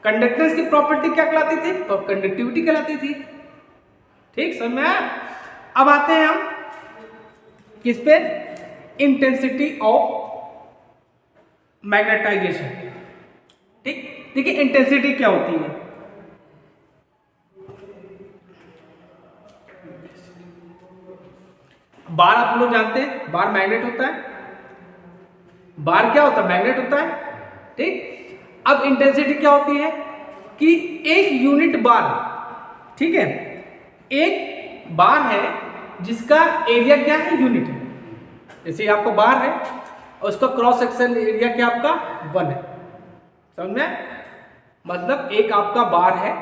कंडक्टेंस की प्रॉपर्टी क्या कहलाती थी, तो कंडक्टिविटी कहलाती थी, ठीक, समझ में आया। अब आते हैं हम किस पे, इंटेंसिटी ऑफ मैग्नेटाइजेशन, ठीक। देखिए इंटेंसिटी क्या होती है, बार आप लोग जानते हैं, बार मैग्नेट होता है, बार क्या होता है, मैग्नेट होता है, ठीक। अब इंटेंसिटी क्या होती है कि एक यूनिट बार, ठीक है, एक बार है जिसका एरिया क्या है, यूनिट है, जैसे आपको बार है और उसका क्रॉस सेक्शन एरिया क्या आपका 1 है, समझ में, मतलब एक आपका बार है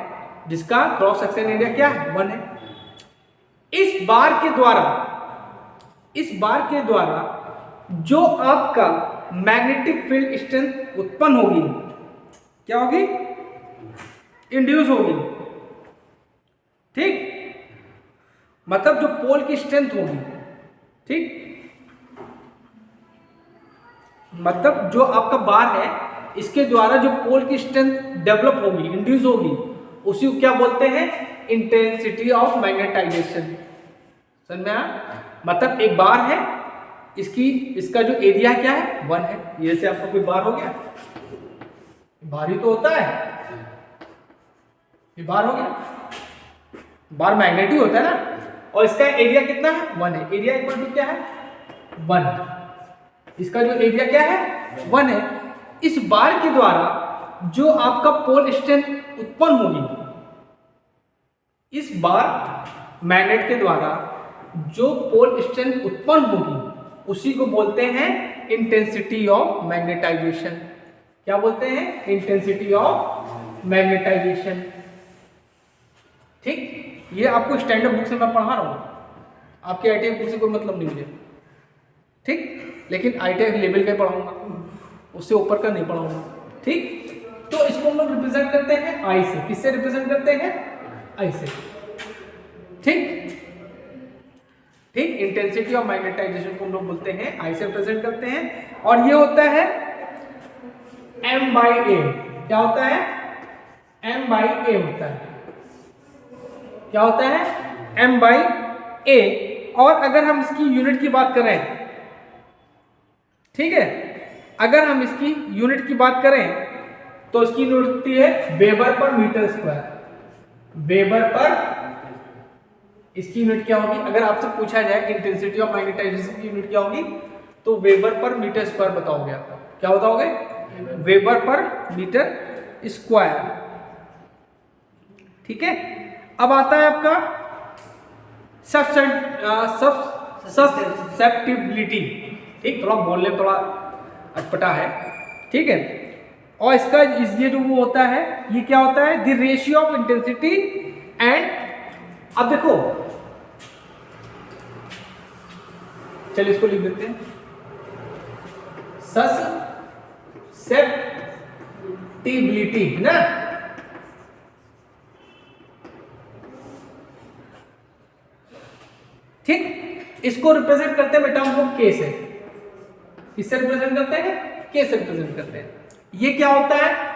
जिसका क्रॉस सेक्शन एरिया क्या है, 1 है। इस बार के द्वारा जो आपका मैग्नेटिक फील्ड स्ट्रेंथ उत्पन्न होगी, क्या होगी? इंड्यूस होगी। ठीक, मतलब जो पोल की स्ट्रेंथ होगी, ठीक, मतलब जो आपका बार है इसके द्वारा जो पोल की स्ट्रेंथ डेवलप होगी, इंड्यूस होगी, उसी को क्या बोलते हैं? Intensity of magnetization. समझ में आया? मतलब एक बार है, इसका जो एरिया क्या है? 1 है। ये से आपका कोई बार हो गया, बार ही तो होता है, ये बार हो गया, बार मैग्नेट ही होता है ना। और इसका एरिया कितना है? 1 है। एरिया इक्वल टू क्या है? 1। इसका जो एरिया क्या है? 1 है। इस बार के द्वारा जो आपका पोल स्ट्रेंथ उत्पन्न होगी, इस बार मैग्नेट के द्वारा जो पोल स्ट्रेंथ उत्पन्न होगी, उसी को बोलते हैं इंटेंसिटी ऑफ मैग्नेटाइजेशन। क्या बोलते हैं? Intensity of magnetization. ठीक, ये आपको स्टैंडर्ड बुक से मैं पढ़ा रहा हूं, आपके आईटीआई बुक से कोई मतलब नहीं मुझे। ठीक, लेकिन आईटीआई लेवल का पढ़ाऊंगा, उससे ऊपर का नहीं पढ़ाऊंगा। ठीक, तो इसको हम लोग रिप्रेजेंट करते हैं आई से। किससे रिप्रेजेंट करते हैं? आई से। ठीक, ठीक, इंटेंसिटी ऑफ मैग्नेटाइजेशन को हम लोग बोलते हैं आई से रिप्रेजेंट करते हैं। और ये होता है m/a। क्या होता है? m/a होता है। क्या होता है? m/a। और अगर हम इसकी यूनिट की बात करें, ठीक है, अगर हम इसकी यूनिट की बात करें तो इसकी यूनिट होती है वेबर पर मीटर स्क्वायर। वेबर पर, इसकी यूनिट क्या होगी? अगर आपसे पूछा जाए इंटेंसिटी ऑफ मैग्नेटाइजेशन की यूनिट क्या होगी, तो वेबर पर मीटर स्क्वायर बताओगे आप। क्या बताओगे? वेबर पर मीटर स्क्वायर। ठीक है, अब आता है आपका सब्सेप्टिबिलिटी। ठीक, थोड़ा बोलने थोड़ा अटपटा है। ठीक है, और इसका ये जो वो होता है, ये क्या होता है? The ratio of intensity and, अब देखो, चलिए इसको लिख देते हैं, सब्सेप्टिबिलिटी ना। ठीक, इसको रिप्रेजेंट करते हैं बेटा हम लोग के से। किससे रिप्रेजेंट करते हैं? के से रिप्रेजेंट करते हैं। ये क्या होता है?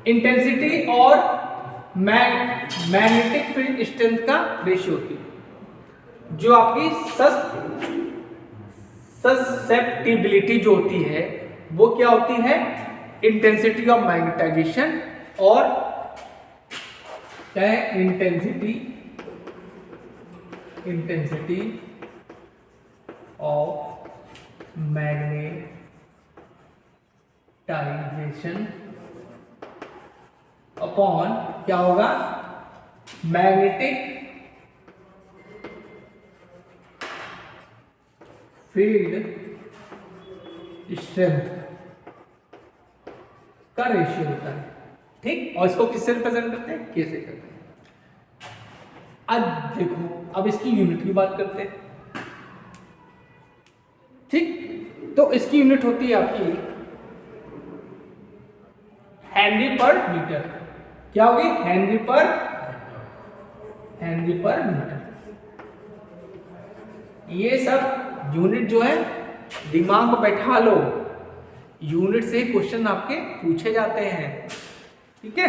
इंटेंसिटी और मैग्नेटिक फील्ड स्ट्रेंथ का रेशियो होती है। जो आपकी सब्सेप्टिबिलिटी जो होती है, वो क्या होती है? इंटेंसिटी ऑफ मैग्नेटाइजेशन और क्या है? इंटेंसिटी ऑफ मैग्नेटाइजेशन अपॉन क्या होगा? मैग्नेटिक फील्ड स्ट्रेंथ का रेशियो होता है। ठीक, और इसको किससे रिप्रेजेंट करते हैं? के से करते हैं। अब देखो, अब इसकी यूनिट की बात करते हैं। ठीक, तो इसकी यूनिट होती है आपकी हेनरी पर मीटर। क्या होगी? हेनरी पर मीटर। ये सब यूनिट जो है दिमाग में बैठा लो, यूनिट से क्वेश्चन आपके पूछे जाते हैं। ठीक है,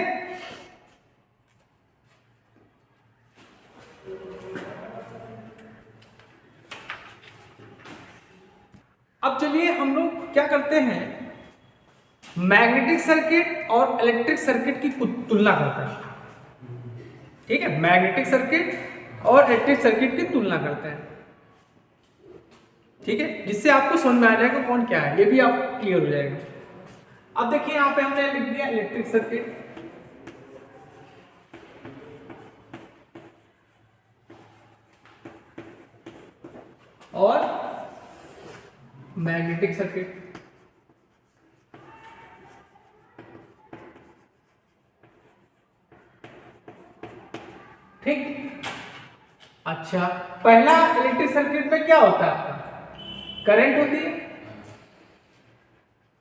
अब चलिए हम लोग क्या करते हैं, मैग्नेटिक सर्किट और इलेक्ट्रिक सर्किट की तुलना करते हैं। ठीक है, मैग्नेटिक सर्किट और इलेक्ट्रिक सर्किट की तुलना करते हैं। ठीक है, जिससे आपको समझ में आ जाएगा कौन क्या है, ये भी आप क्लियर हो जाएगा। अब देखिए यहां पे हमने लिख दिया इलेक्ट्रिक सर्किट, और मैग्नेटिक सर्किट। ठीक, अच्छा, पहला इलेक्ट्रिक सर्किट में क्या होता है? करंट होती है,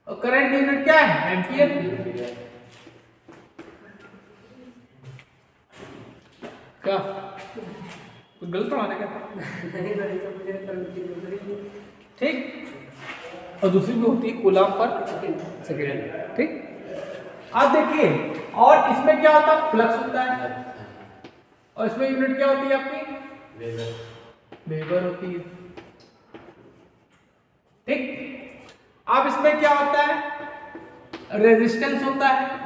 और करंट यूनिट क्या है? एम्पियर। क्या कुछ गलत पढ़ाने क्या? ठीक। और दूसरी भी होती है कूलम पर सेकेंड। ठीक। अब देखिए, और इसमें क्या होता है? फ्लक्स होता है, और इसमें यूनिट क्या होती है आपकी? वेबर होती है। ठीक। अब इसमें क्या होता है? रेजिस्टेंस होता है,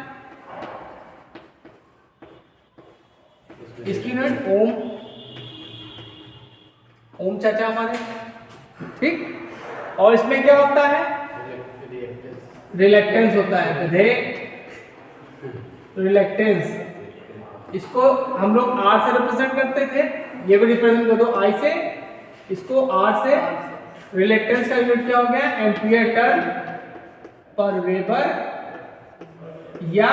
इसकी यूनिट ओम। ओम चाचा हमारे। ठीक। और इसमें क्या होता है? रिलेक्टेंस होता है। रिलेक्टेंस, इसको हम लोग आर से रिप्रेजेंट करते थे, ये भी रिप्रेजेंट कर दो आई से, इसको आर से। रिलेक्टेंस का यूनिट क्या हो गया? एम्पियर टर्न पर वेबर या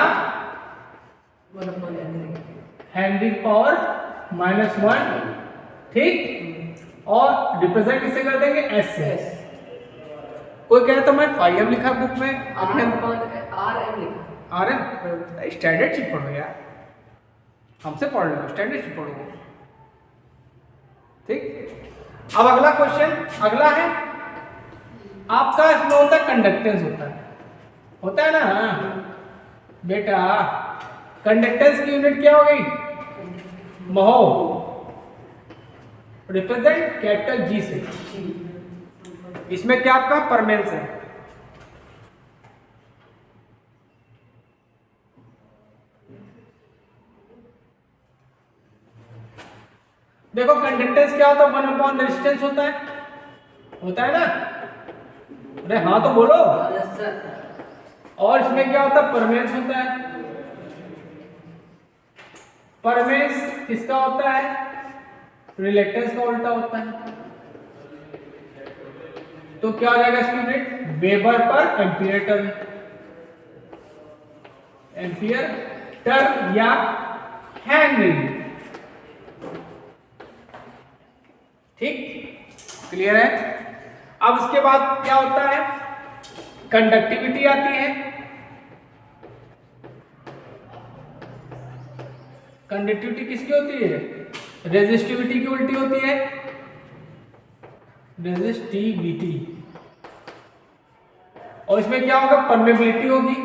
हेनरी पावर -1। ठीक। और रिप्रेजेंट किससे कर देंगे? एस से। कोई कह रहा था मैं फाइव लिखा बुक में, आर एम लिखा। आर एम स्टैंडर्ड चीज पढ़ो यार, हमसे पढ़ लो, स्टैंडर्ड चीज पढ़ो। ठीक। अब अगला क्वेश्चन, अगला है आपका, इसमें होता है कंडक्टेंस होता है ना बेटा। कंडक्टेंस की यूनिट क्या हो गई? महो, रिप्रेजेंट कैपिटल जी से। इसमें क्या आपका? परमेंस है। देखो कंडक्टेंस क्या होता है? 1 रेजिस्टेंस होता है ना? अरे हाँ तो बोलो। और इसमें क्या होता है? परमेंस होता है। परमेंस किसका होता है? रिलेक्टेंस का उल्टा होता है। तो क्या हो जाएगा इसकी यूनिट? वेबर पर एम्पियर टर्न। एम्पियर टर्न या हेनरी। ठीक। क्लियर है? अब इसके बाद क्या होता है? कंडक्टिविटी आती है। कंडक्टिविटी किसकी होती है? रेजिस्टिविटी की उल्टी होती है, रेजिस्टिविटी। और इसमें क्या होगा? परमेबिलिटी होगी।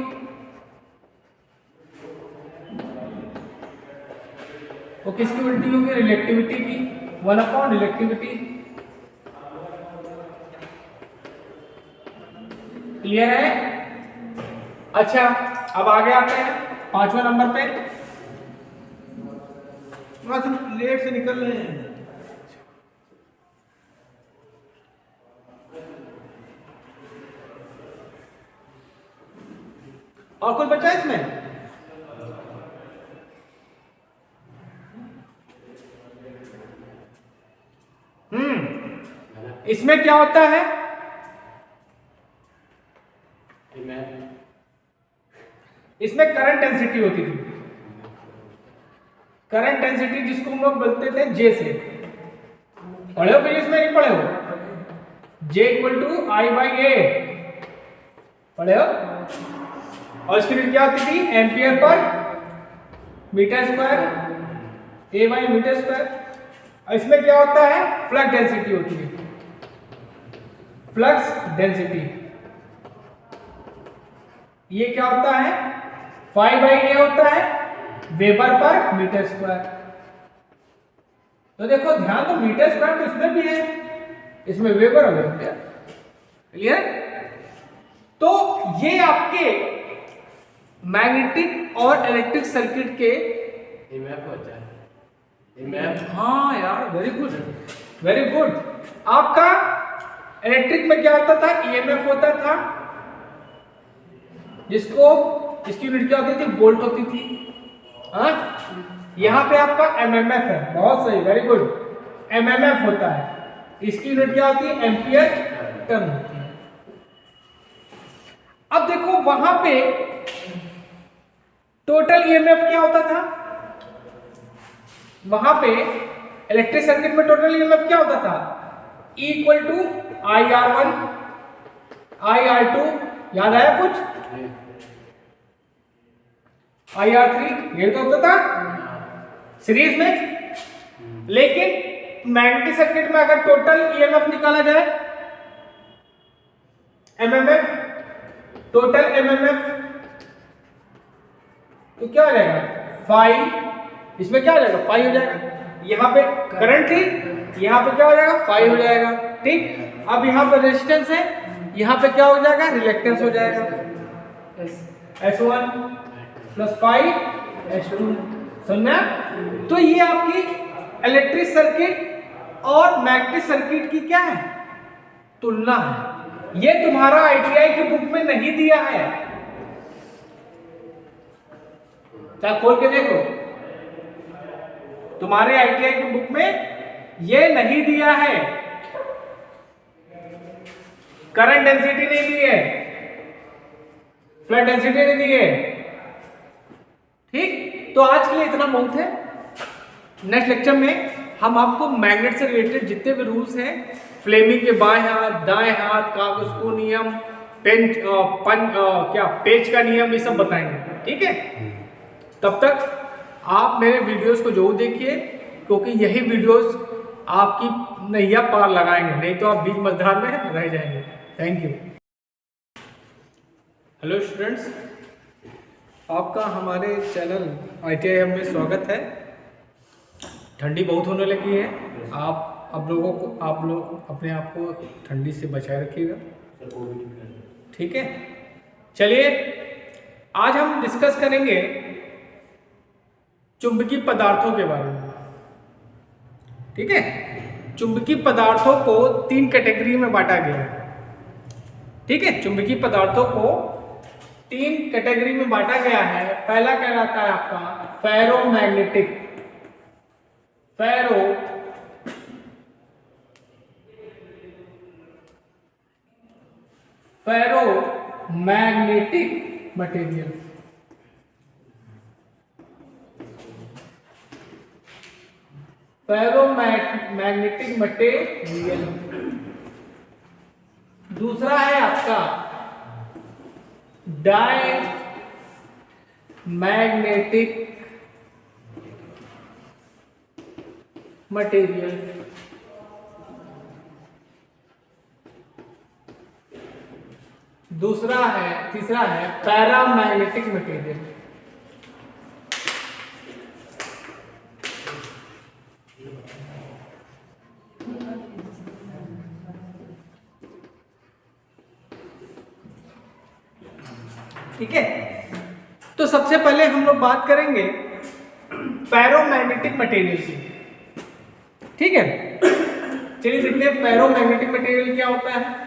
वो किसकी उल्टी होगी? रिलेक्टिविटी की। 1 रिलेक्टिविटी। क्लियर है? अच्छा, अब आगे आते हैं 5वें नंबर पे। थोड़ा सा लेट से निकल रहे हैं। और कुछ बचा है इसमें? इसमें क्या होता है? इसमें करंट डेंसिटी होती थी। करंट डेंसिटी जिसको हम लोग बोलते थे जे से। पढ़े हो फिजिक्स में? नहीं पढ़े हो? J = I/A पढ़े हो? और इसकी यूनिट क्या होती थी? Ampere per metre square, A/मीटर square. और इसमें क्या होता है? फ्लक्स डेंसिटी होती है। फ्लक्स डेंसिटी ये क्या होता है? 5/A होता है, वेबर पर मीटर स्क्वायर। तो देखो ध्यान दो, मीटर स्क्वायर तो इसमें भी है, इसमें वेबर और एम्पियर। क्लियर? तो ये आपके मैग्नेटिक और इलेक्ट्रिक सर्किट के हाँ यार, वेरी गुड वेरी गुड। आपका इलेक्ट्रिक में क्या होता था? ईएमएफ होता था, जिसको इसकी यूनिट क्या होती थी? वोल्ट होती थी। हाँ, यहां पे आपका एमएमएफ है। बहुत सही, वेरी गुड। एमएमएफ होता है, इसकी यूनिट क्या होती है? एम्पियर टर्न होती है। अब देखो वहां पे टोटल ईएमएफ क्या होता था? वहां पे इलेक्ट्रिक सर्किट में टोटल ईएमएफ क्या होता था? इक्वल टू IR1 IR2, याद आया कुछ? IR3, ये तो होता था सीरीज में। लेकिन मैग्नेटिक सर्किट में अगर टोटल EMF निकाला जाए, MMF, टोटल MMF, तो क्या हो जाएगा? फाई। इसमें क्या हो जाएगा? फाई हो जाएगा। यहाँ पे करंट थी, यहाँ पे क्या हो जाएगा? फाई हो जाएगा। ठीक, अब यहाँ पे रेजिस्टेंस है, यहाँ पे क्या हो जाएगा? रिलेक्टेंस हो जाएगा। S1 plus phi S2। समझना? तो ये आपकी इलेक्ट्रिक सर्किट और मैग्नेटिक सर्किट की क्या है? तुलना है। ये तुम्हारा ITI की बुक में नहीं दिया है, चाहे खोल के देखो, तुम्हारे ITI की बुक में ये नहीं दिया है। करंट डेंसिटी नहीं दी है, फ्लड डेंसिटी नहीं दी है। ठीक, तो आज के लिए इतना बहुत है। नेक्स्ट लेक्चर में हम आपको मैग्नेट से रिलेटेड जितने भी रूल्स हैं, फ्लेमिंग के बाएं हाथ, दाएं हाथ, कागज को नियम, पेच का नियम, ये सब बताएंगे। ठीक है, तब तक आप मेरे वीडियोस को जरूर देखिए, क्योंकि यही वीडियोस आपकी नैया पार लगाएंगे, नहीं तो आप बीच मझधार में रह जाएंगे। Thank you. हेलो स्टूडेंट्स, आपका हमारे चैनल ITI में स्वागत है। ठंडी बहुत होने लगी है, आप लोग अपने आप को ठंडी से बचाए रखिएगा। ठीक है, चलिए आज हम डिस्कस करेंगे चुंबकीय पदार्थों के बारे में। ठीक है, चुंबकीय पदार्थों को 3 कैटेगरी में बांटा गया है। ठीक है, चुंबकीय पदार्थों को 3 कैटेगरी में बांटा गया है। पहला कहलाता है आपका ferromagnetic, ferromagnetic material. Ferromagnetic material. दूसरा है आपका डायमैग्नेटिक मटेरियल। तीसरा है पैरामैग्नेटिक मटेरियल। ठीक है, तो सबसे पहले हम लोग बात करेंगे फेरोमैग्नेटिक मटेरियल की। ठीक है, चलिए देखते हैं फेरोमैग्नेटिक मटेरियल क्या होता है।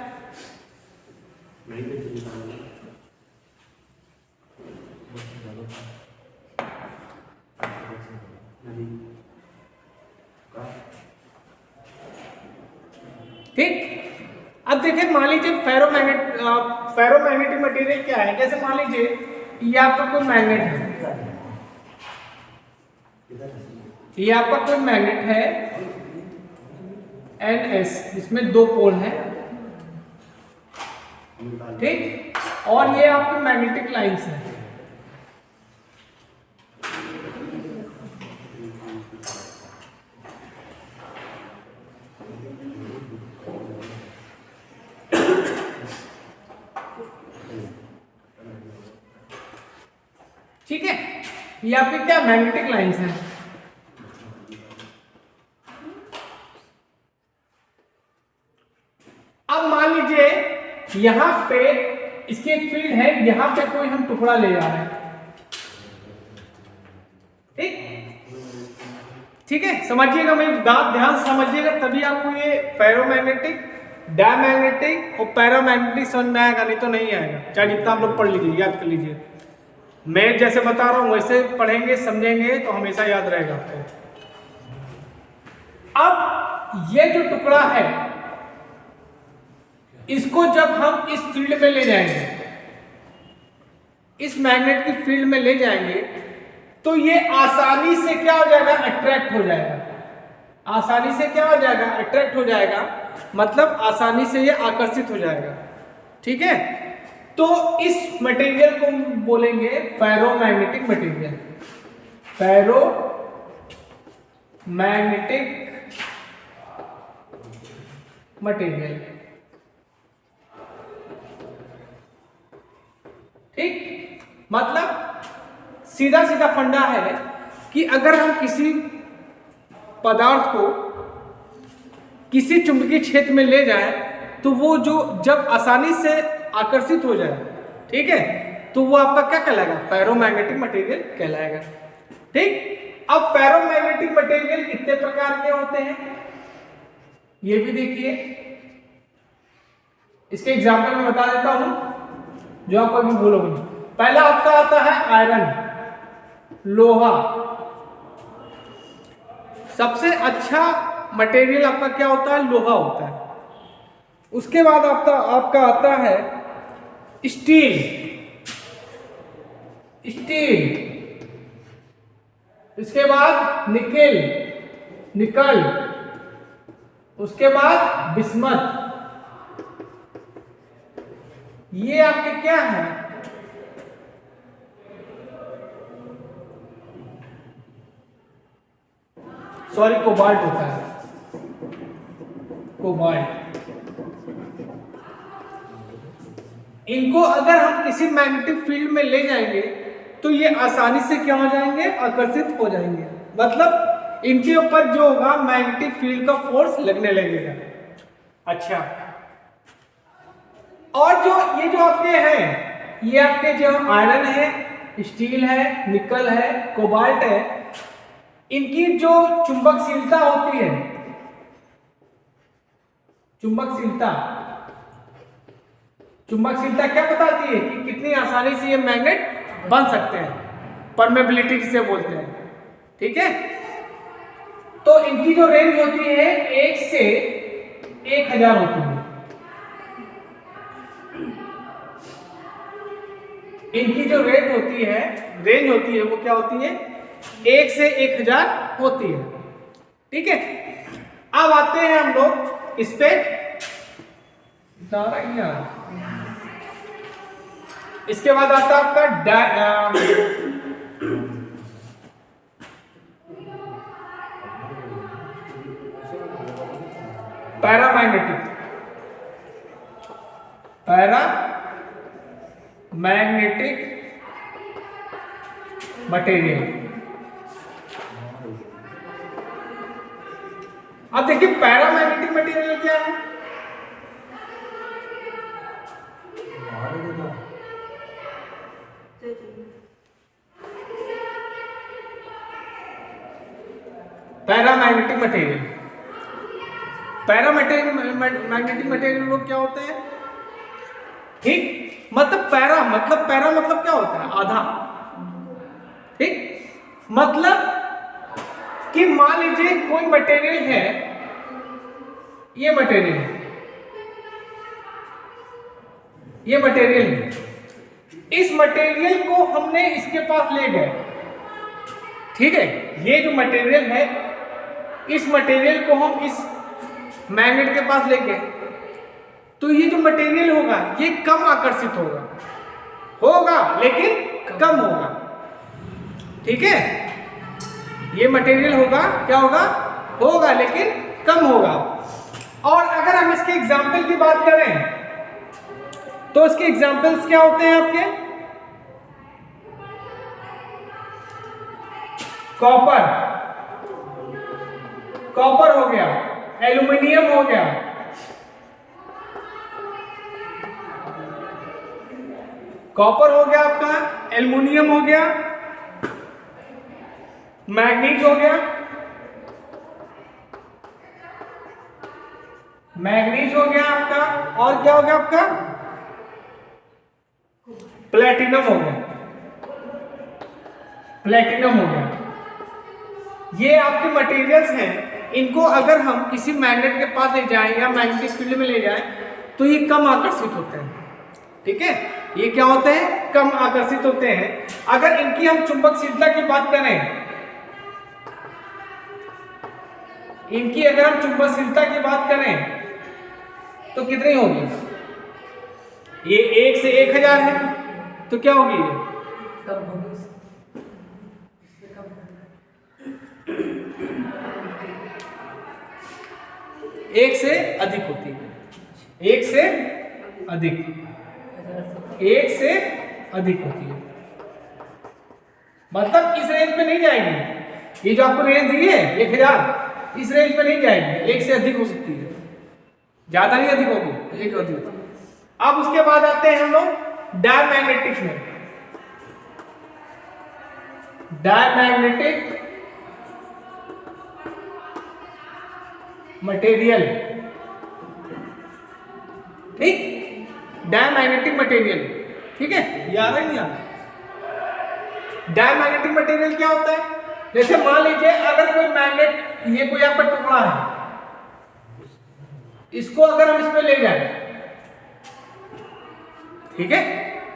ठीक, अब देखिए, मान लीजिए फेरोमैग्नेटिक मटेरियल क्या है। जैसे मान लीजिए ये आपका कोई मैग्नेट है, ये आपका कोई मैग्नेट है NS, इसमें 2 पोल हैं। ठीक, और ये आपके मैग्नेटिक लाइंस हैं। ठीक है, ये आपके क्या मैग्नेटिक लाइंस हैं। अब मान लीजिए यहां पे इसकी एक फील्ड है, यहां पे कोई हम टुकड़ा ले जा रहे हैं। ठीक है, समझिएगा, मेरी बात ध्यान से समझिएगा, तभी आपको ये फेरोमैग्नेटिक, डायमैग्नेटिक और पैरामैग्नेटिक समझ में आएगा, नहीं तो नहीं आएगा। चाहे जितना आप लोग पढ़ लीजिए, याद कर लीजिए। मैं जैसे बता रहा हूं वैसे पढ़ेंगे, समझेंगे तो हमेशा याद रहेगा आपको। अब ये जो टुकड़ा है, इसको जब हम इस फील्ड में ले जाएंगे, इस मैग्नेट की फील्ड में ले जाएंगे, तो ये आसानी से क्या हो जाएगा? अट्रैक्ट हो जाएगा। आसानी से क्या हो जाएगा? अट्रैक्ट हो जाएगा। मतलब आसानी से ये आकर्षित हो जाएगा। ठीक है, तो इस मटेरियल को बोलेंगे फेरोमैग्नेटिक मटेरियल। Ferromagnetic material. ठीक, मतलब सीधा सीधा फंडा है कि अगर हम किसी पदार्थ को किसी चुंबकीय क्षेत्र में ले जाएं तो वो जो जब आसानी से आकर्षित हो जाए, ठीक है, तो वो आपका क्या कहलाएगा? फेरोमैग्नेटिक मटेरियल कहलाएगा। ठीक, अब फेरोमैग्नेटिक मटेरियल कितने प्रकार के होते हैं ये भी देखिए। इसके एग्जाम्पल में बता देता हूं जो आप अभी बोलोगे। पहला आपका आता है आयरन, लोहा। सबसे अच्छा मटेरियल आपका क्या होता है? लोहा होता है। उसके बाद आपका आता है स्टील। इसके बाद निकल। उसके बाद बिस्मथ। ये आपके क्या है? सॉरी, कोबाल्ट होता है, कोबाल्ट। इनको अगर हम किसी मैग्नेटिक फील्ड में ले जाएंगे तो ये आसानी से क्या हो जाएंगे? आकर्षित हो जाएंगे। मतलब इनके ऊपर जो होगा मैग्नेटिक फील्ड का फोर्स लगने लगेगा। अच्छा, और ये जो आपके हैं, ये आपके जो आयरन है, स्टील है, निकल है, कोबाल्ट है, इनकी जो चुंबकशीलता होती है, चुंबकशीलता क्या बताती है कि कितनी आसानी से ये मैग्नेट बन सकते हैं, परमेबिलिटी जिसे बोलते हैं। ठीक है, तो इनकी जो रेंज होती है 1 से 1000 होती है। इनकी जो रेंज होती है वो क्या होती है? 1 से 1000 होती है। ठीक है, अब आते हैं हम लोग इस पे। इसके बाद आता है आपका पैरामैग्नेटिक मटेरियल। अब देखिए पैरामैग्नेटिक मटेरियल क्या है? पैरामैग्नेटिक मटेरियल वो क्या होते हैं? ठीक, मतलब पैरा मतलब क्या होता है? आधा। ठीक, मतलब कि मान लीजिए कोई मटेरियल है, ये मटेरियल है, इस मटेरियल को हमने इसके पास ले गए। ठीक है, ये जो मटेरियल है, इस मटेरियल को हम इस मैग्नेट के पास ले गए, तो ये जो मटेरियल होगा ये कम आकर्षित होगा लेकिन कम होगा। ठीक है, ये मटेरियल होगा, क्या होगा लेकिन कम होगा। और अगर हम इसके एग्जाम्पल की बात करें तो इसके एग्जाम्पल्स क्या होते हैं आपके? कॉपर हो गया, एल्यूमिनियम हो गया, कॉपर हो गया आपका, एल्यूमिनियम हो गया, मैग्नीज हो गया, आपका, और क्या हो गया आपका? प्लेटिनम हो गया। ये आपके मटेरियल्स हैं, इनको अगर हम किसी मैग्नेट के पास ले जाएं या मैग्नेटिक फील्ड में ले जाएं तो ये कम आकर्षित होते हैं। ठीक है, ये क्या होते हैं? कम आकर्षित होते हैं। अगर इनकी हम चुंबकशीलता की बात करें, तो कितनी होगी? ये 1 से 1000 है तो क्या होगी ये? कम होगी। 1 से अधिक होती है। 1 से अधिक, 1 से अधिक होती है, मतलब इस रेंज में नहीं जाएगी। ये जो आपको रेंज दी है 1000, इस रेंज में नहीं जाएगी, 1 से अधिक हो सकती है, ज्यादा नहीं अधिक होगी, 1 अधिक। अब उसके बाद आते हैं हम लोग डायमैग्नेटिक में। डायमैग्नेटिक मटेरियल, ठीक, डायमैग्नेटिक मटेरियल, ठीक है, ये आ रहा है नहीं आ रहा? डायमैग्नेटिक मटेरियल क्या होता है? जैसे मान लीजिए अगर कोई मैग्नेट, ये कोई आपका टुकड़ा है, इसको अगर हम इसमें ले जाएं, ठीक है,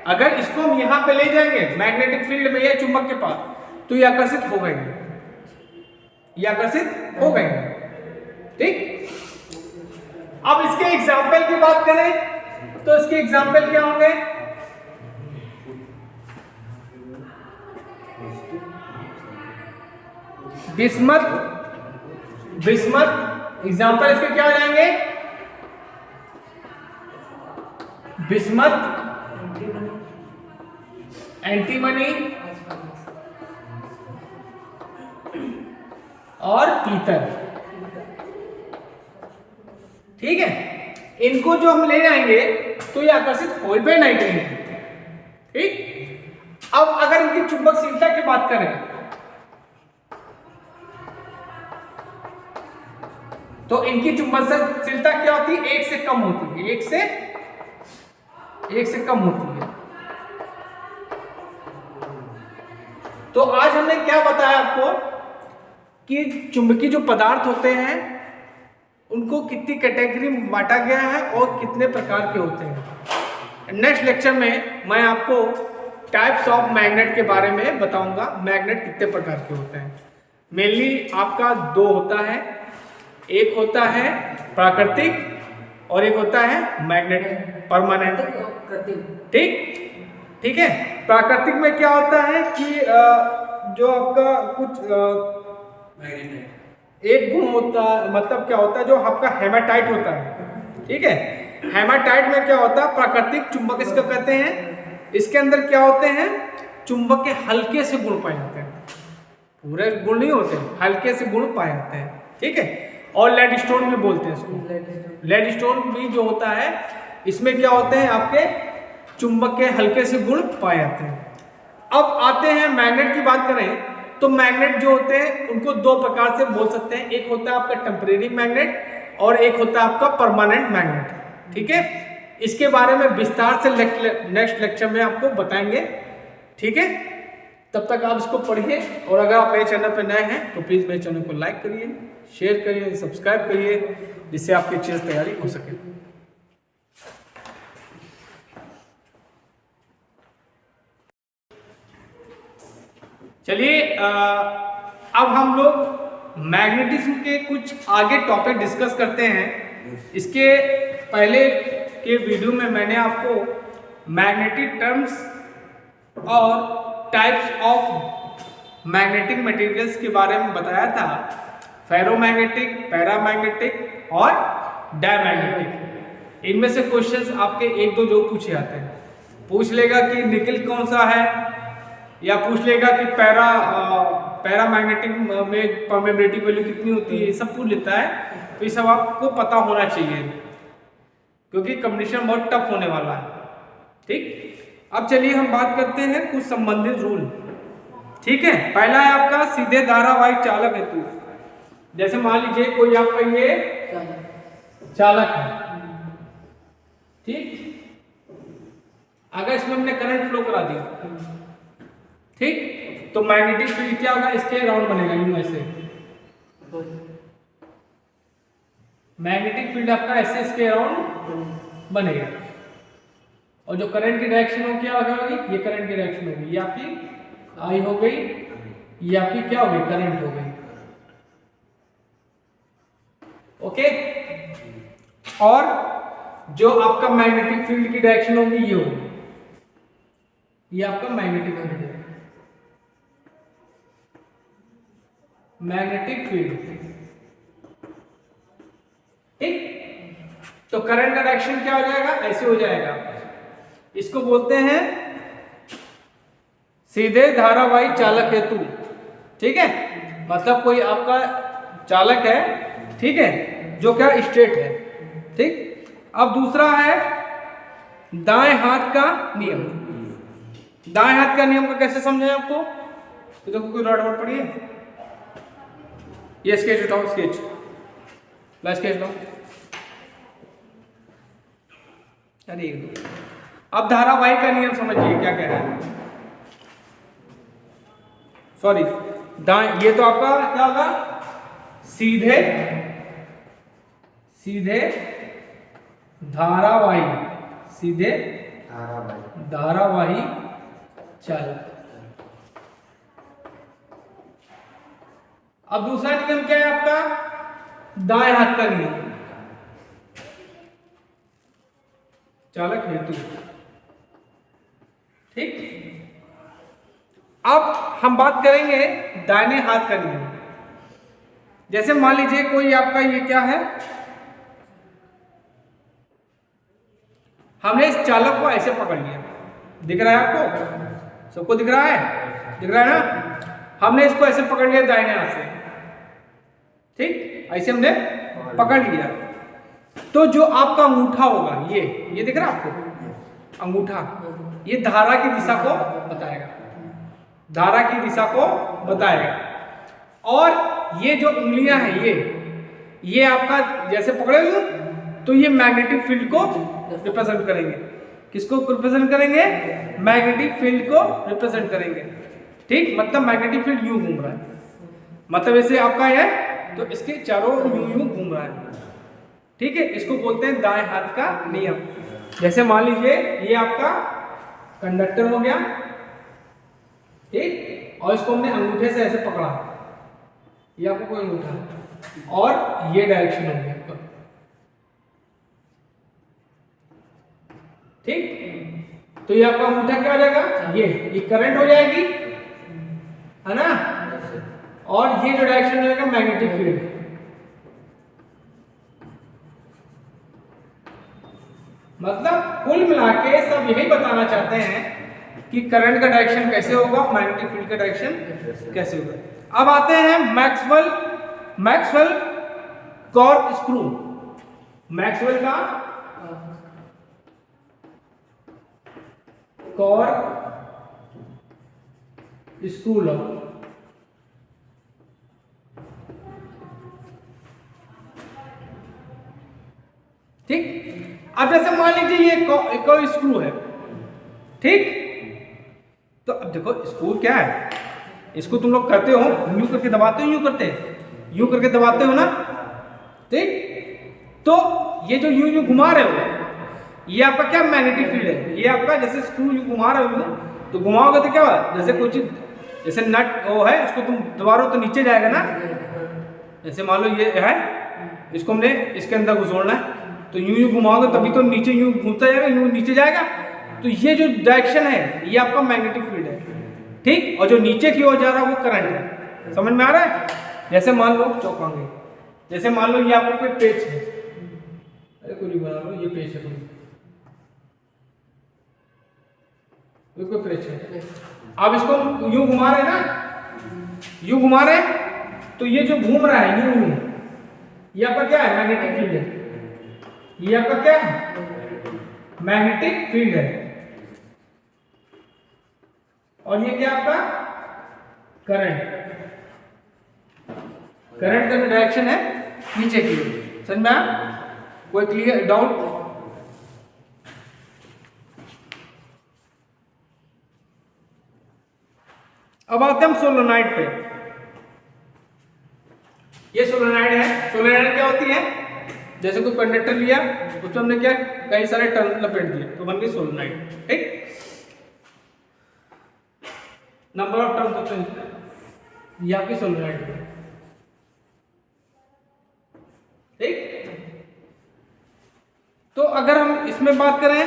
अगर इसको हम यहां पे ले जाएंगे मैग्नेटिक फील्ड में या चुंबक के पास, तो ये आकर्षित हो गए, ये आकर्षित हो गए, ठीक। अब इसके एग्जाम्पल की बात करें तो इसके एग्जाम्पल क्या होंगे? बिस्मथ, बिस्मथ, एग्जाम्पल इसके क्या हो जाएंगे? बिस्मथ, एंटीमनी और पीतल, ठीक है। इनको जो हम ले जाएंगे तो ये आकर्षित हो भी नहीं करेंगे, ठीक। अब अगर इनकी चुंबकशीलता की बात करें तो इनकी चुंबकशीलता क्या होती है? 1 से कम होती है, 1 से कम होती है। तो आज हमने क्या बताया आपको कि चुंबकीय जो पदार्थ होते हैं उनको कितनी कैटेगरी में बांटा गया है और कितने प्रकार के होते हैं। नेक्स्ट लेक्चर में मैं आपको टाइप्स ऑफ मैग्नेट के बारे में बताऊंगा, मैग्नेट कितने प्रकार के होते हैं। मेनली आपका 2 होता है, एक होता है प्राकृतिक और एक होता है मैग्नेट परमानेंट, ठीक, ठीक है। प्राकृतिक में क्या होता है कि जो आपका कुछ एक गुण होता है, मतलब क्या होता है, जो आपका हेमाटाइट होता है, ठीक है। हेमाटाइट में क्या होता है? प्राकृतिक चुंबक इसको कहते हैं। इसके अंदर क्या होते हैं? चुंबक के हल्के से गुण पाए जाते हैं, पूरे गुण नहीं होते, हल्के से गुण पाए जाते हैं, ठीक है। और लेड स्टोन भी बोलते हैं इसको, लेड स्टोन भी जो होता है इसमें क्या होते हैं? आपके चुंबक के हल्के से गुण पाए जाते हैं। अब आते हैं मैग्नेट की बात करें तो मैग्नेट जो होते हैं उनको 2 प्रकार से बोल सकते हैं, एक होता है आपका टेम्परेरी मैग्नेट और एक होता है आपका परमानेंट मैग्नेट, ठीक है। इसके बारे में विस्तार से नेक्स्ट लेक्चर में आपको बताएंगे, ठीक है। तब तक आप इसको पढ़िए और अगर आप मेरे चैनल पर नए हैं तो प्लीज़ मेरे चैनल को लाइक करिए, शेयर करिए, सब्सक्राइब करिए, जिससे आपकी अच्छी तैयारी हो सके। चलिए अब हम लोग मैग्नेटिज्म के कुछ आगे टॉपिक डिस्कस करते हैं। इसके पहले के वीडियो में मैंने आपको मैग्नेटिक टर्म्स और टाइप्स ऑफ मैग्नेटिक मटेरियल्स के बारे में बताया था, फेरोमैग्नेटिक, पैरामैग्नेटिक और डायमैग्नेटिक। इनमें से क्वेश्चंस आपके 1-2 जो पूछे जाते हैं, पूछ लेगा कि निकल कौन सा है, या पूछ लेगा कि पैरामैग्नेटिक में परमेबिलिटी वैल्यू कितनी होती है, सब पूछ लेता है। तो ये सब आपको पता होना चाहिए क्योंकि कंपटीशन बहुत टफ होने वाला है, ठीक। अब चलिए हम बात करते हैं कुछ संबंधित रूल, ठीक है। पहला है आपका सीधे धारावाहिक चालक हेतु। जैसे मान लीजिए कोई आपका ये चालक है, ठीक, अगर इसमें हमने करंट फ्लो करा दिया, ठीक, तो मैग्नेटिक फील्ड क्या होगा? इसके अराउंड बनेगा, यूं ऐसे मैग्नेटिक फील्ड आपका ऐसे इसके अराउंड बनेगा। और जो करंट की डायरेक्शन हो क्या होगी? ये करंट की डायरेक्शन होगी, ये आपकी आई हो गई, ये आपकी क्या हो गई? करंट हो गई, ओके। और जो आपका मैग्नेटिक फील्ड की डायरेक्शन होगी ये होगी, ये आपका मैग्नेटिक फील्ड है, मैग्नेटिक फील्ड। ठीक, तो करंट का डायरेक्शन क्या हो जाएगा, ऐसे हो जाएगा। इसको बोलते हैं सीधे धारावाही चालक हेतु। ठीक है, मतलब कोई आपका चालक है, ठीक है, जो क्या स्ट्रेट है। ठीक, अब दूसरा है दाएं हाथ का नियम। दाएं हाथ का नियम को कैसे समझें आपको, तो देखो कोई रॉड वॉड पड़ी है, ये स्केच उठाओ, स्केच ला, स्केच लो। अरे अब धारावाही का नियम समझिए क्या कह रहा है। सॉरी, दाएं, ये तो आपका क्या होगा, सीधे सीधे धारावाही, सीधे धारावाही चालक। अब दूसरा नियम क्या है आपका, दाएं हाथ का नियम, चालक हेतु। ठीक, अब हम बात करेंगे दाहिने हाथ का नियम। जैसे मान लीजिए कोई आपका ये क्या है, हमने इस चालक को ऐसे पकड़ लिया, दिख रहा है आपको, सबको दिख रहा है, दिख रहा है ना, हमने इसको ऐसे पकड़ लिया दाहिने हाथ से। ठीक, ऐसे हमने पकड़ लिया, तो जो आपका अंगूठा होगा, ये दिख रहा है आपको अंगूठा, ये धारा की दिशा को बताएगा, धारा की दिशा को बताएगा। और ये जो उंगलियां हैं, ये आपका जैसे पकड़े हुए, तो ये मैग्नेटिक फील्ड को रिप्रेजेंट करेंगे। किसको रिप्रेजेंट करेंगे, मैग्नेटिक फील्ड को रिप्रेजेंट करेंगे। ठीक, मतलब मैग्नेटिक फील्ड यूं घूम रहा है, मतलब ऐसे आपका है तो इसके चारों यूं घूम रहा है। ठीक है, इसको बोलते हैं दाएं हाथ का नियम। जैसे मान लीजिए ये आपका कंडक्टर हो गया, ठीक, और इसको हमने अंगूठे से ऐसे पकड़ा, ये आपको कोई अंगूठा, और ये डायरेक्शन हो गया आपका। ठीक, तो ये आपका अंगूठा क्या हो जाएगा, ये करंट हो जाएगी, है ना, और ये जो डायरेक्शन हो जाएगा मैग्नेटिक फील्ड। मतलब कुल मिला के सब यही बताना चाहते हैं कि करंट का डायरेक्शन कैसे होगा, मैग्नेटिक फील्ड का डायरेक्शन कैसे होगा। अब आते हैं मैक्सवेल कॉर्क स्क्रू, मैक्सवेल का कॉर्क स्क्रू लॉ। ठीक, अब जैसे मान लीजिए ये कोई स्क्रू है, ठीक, तो अब देखो स्क्रू क्या है, इसको तुम लोग करते हो यूं करके दबाते हो, यूं करते यूं करके दबाते हो ना। ठीक, तो ये जो यूं घुमा रहे हो, ये आपका क्या मैग्नेटिक फील्ड है। ये आपका जैसे स्क्रू यूं घुमा रहे हो, तो घुमाओगे तो क्या होगा, जैसे कोई चीज, जैसे नट वो है, उसको तुम दबा रहे हो तो नीचे जाएगा ना। जैसे मान लो ये है, इसको हमने इसके अंदर घुसोड़ना है, तो यूं घुमाओगे तभी तो नीचे यूं घूमता जाएगा, यूं नीचे जाएगा। तो ये जो डायरेक्शन है, ये आपका मैग्नेटिक फील्ड है। ठीक, और जो नीचे की ओर जा रहा है वो करंट है। समझ में आ रहा है। जैसे मान लो चौकांगे, जैसे मान लो ये आपका कोई पेच है, अरे कोई बना लो, ये पेच है कोई पेच है। अब इसको यूं घुमा रहे ना, यूं घुमा रहे, तो ये जो घूम रहा है यूं, ये आपका क्या है, मैग्नेटिक फील्ड है। ये आपका क्या है, मैग्नेटिक फील्ड है। और ये क्या आपका करंट, करंट का डायरेक्शन है नीचे की ओर। समझ में आया, कोई क्लियर डाउट। अब आते हैं हम सोलेनॉइड पे। ये सोलेनॉइड है। सोलेनॉइड क्या होती है, जैसे कोई कंडक्टर लिया, उसमें हमने क्या कई सारे टर्न लपेट दिए तो बन गई सोलेनॉइड। ठीक, नंबर ऑफ टर्न होते हैं, ये आपकी सोलेनॉइड है। ठीक, तो अगर हम इसमें बात करें,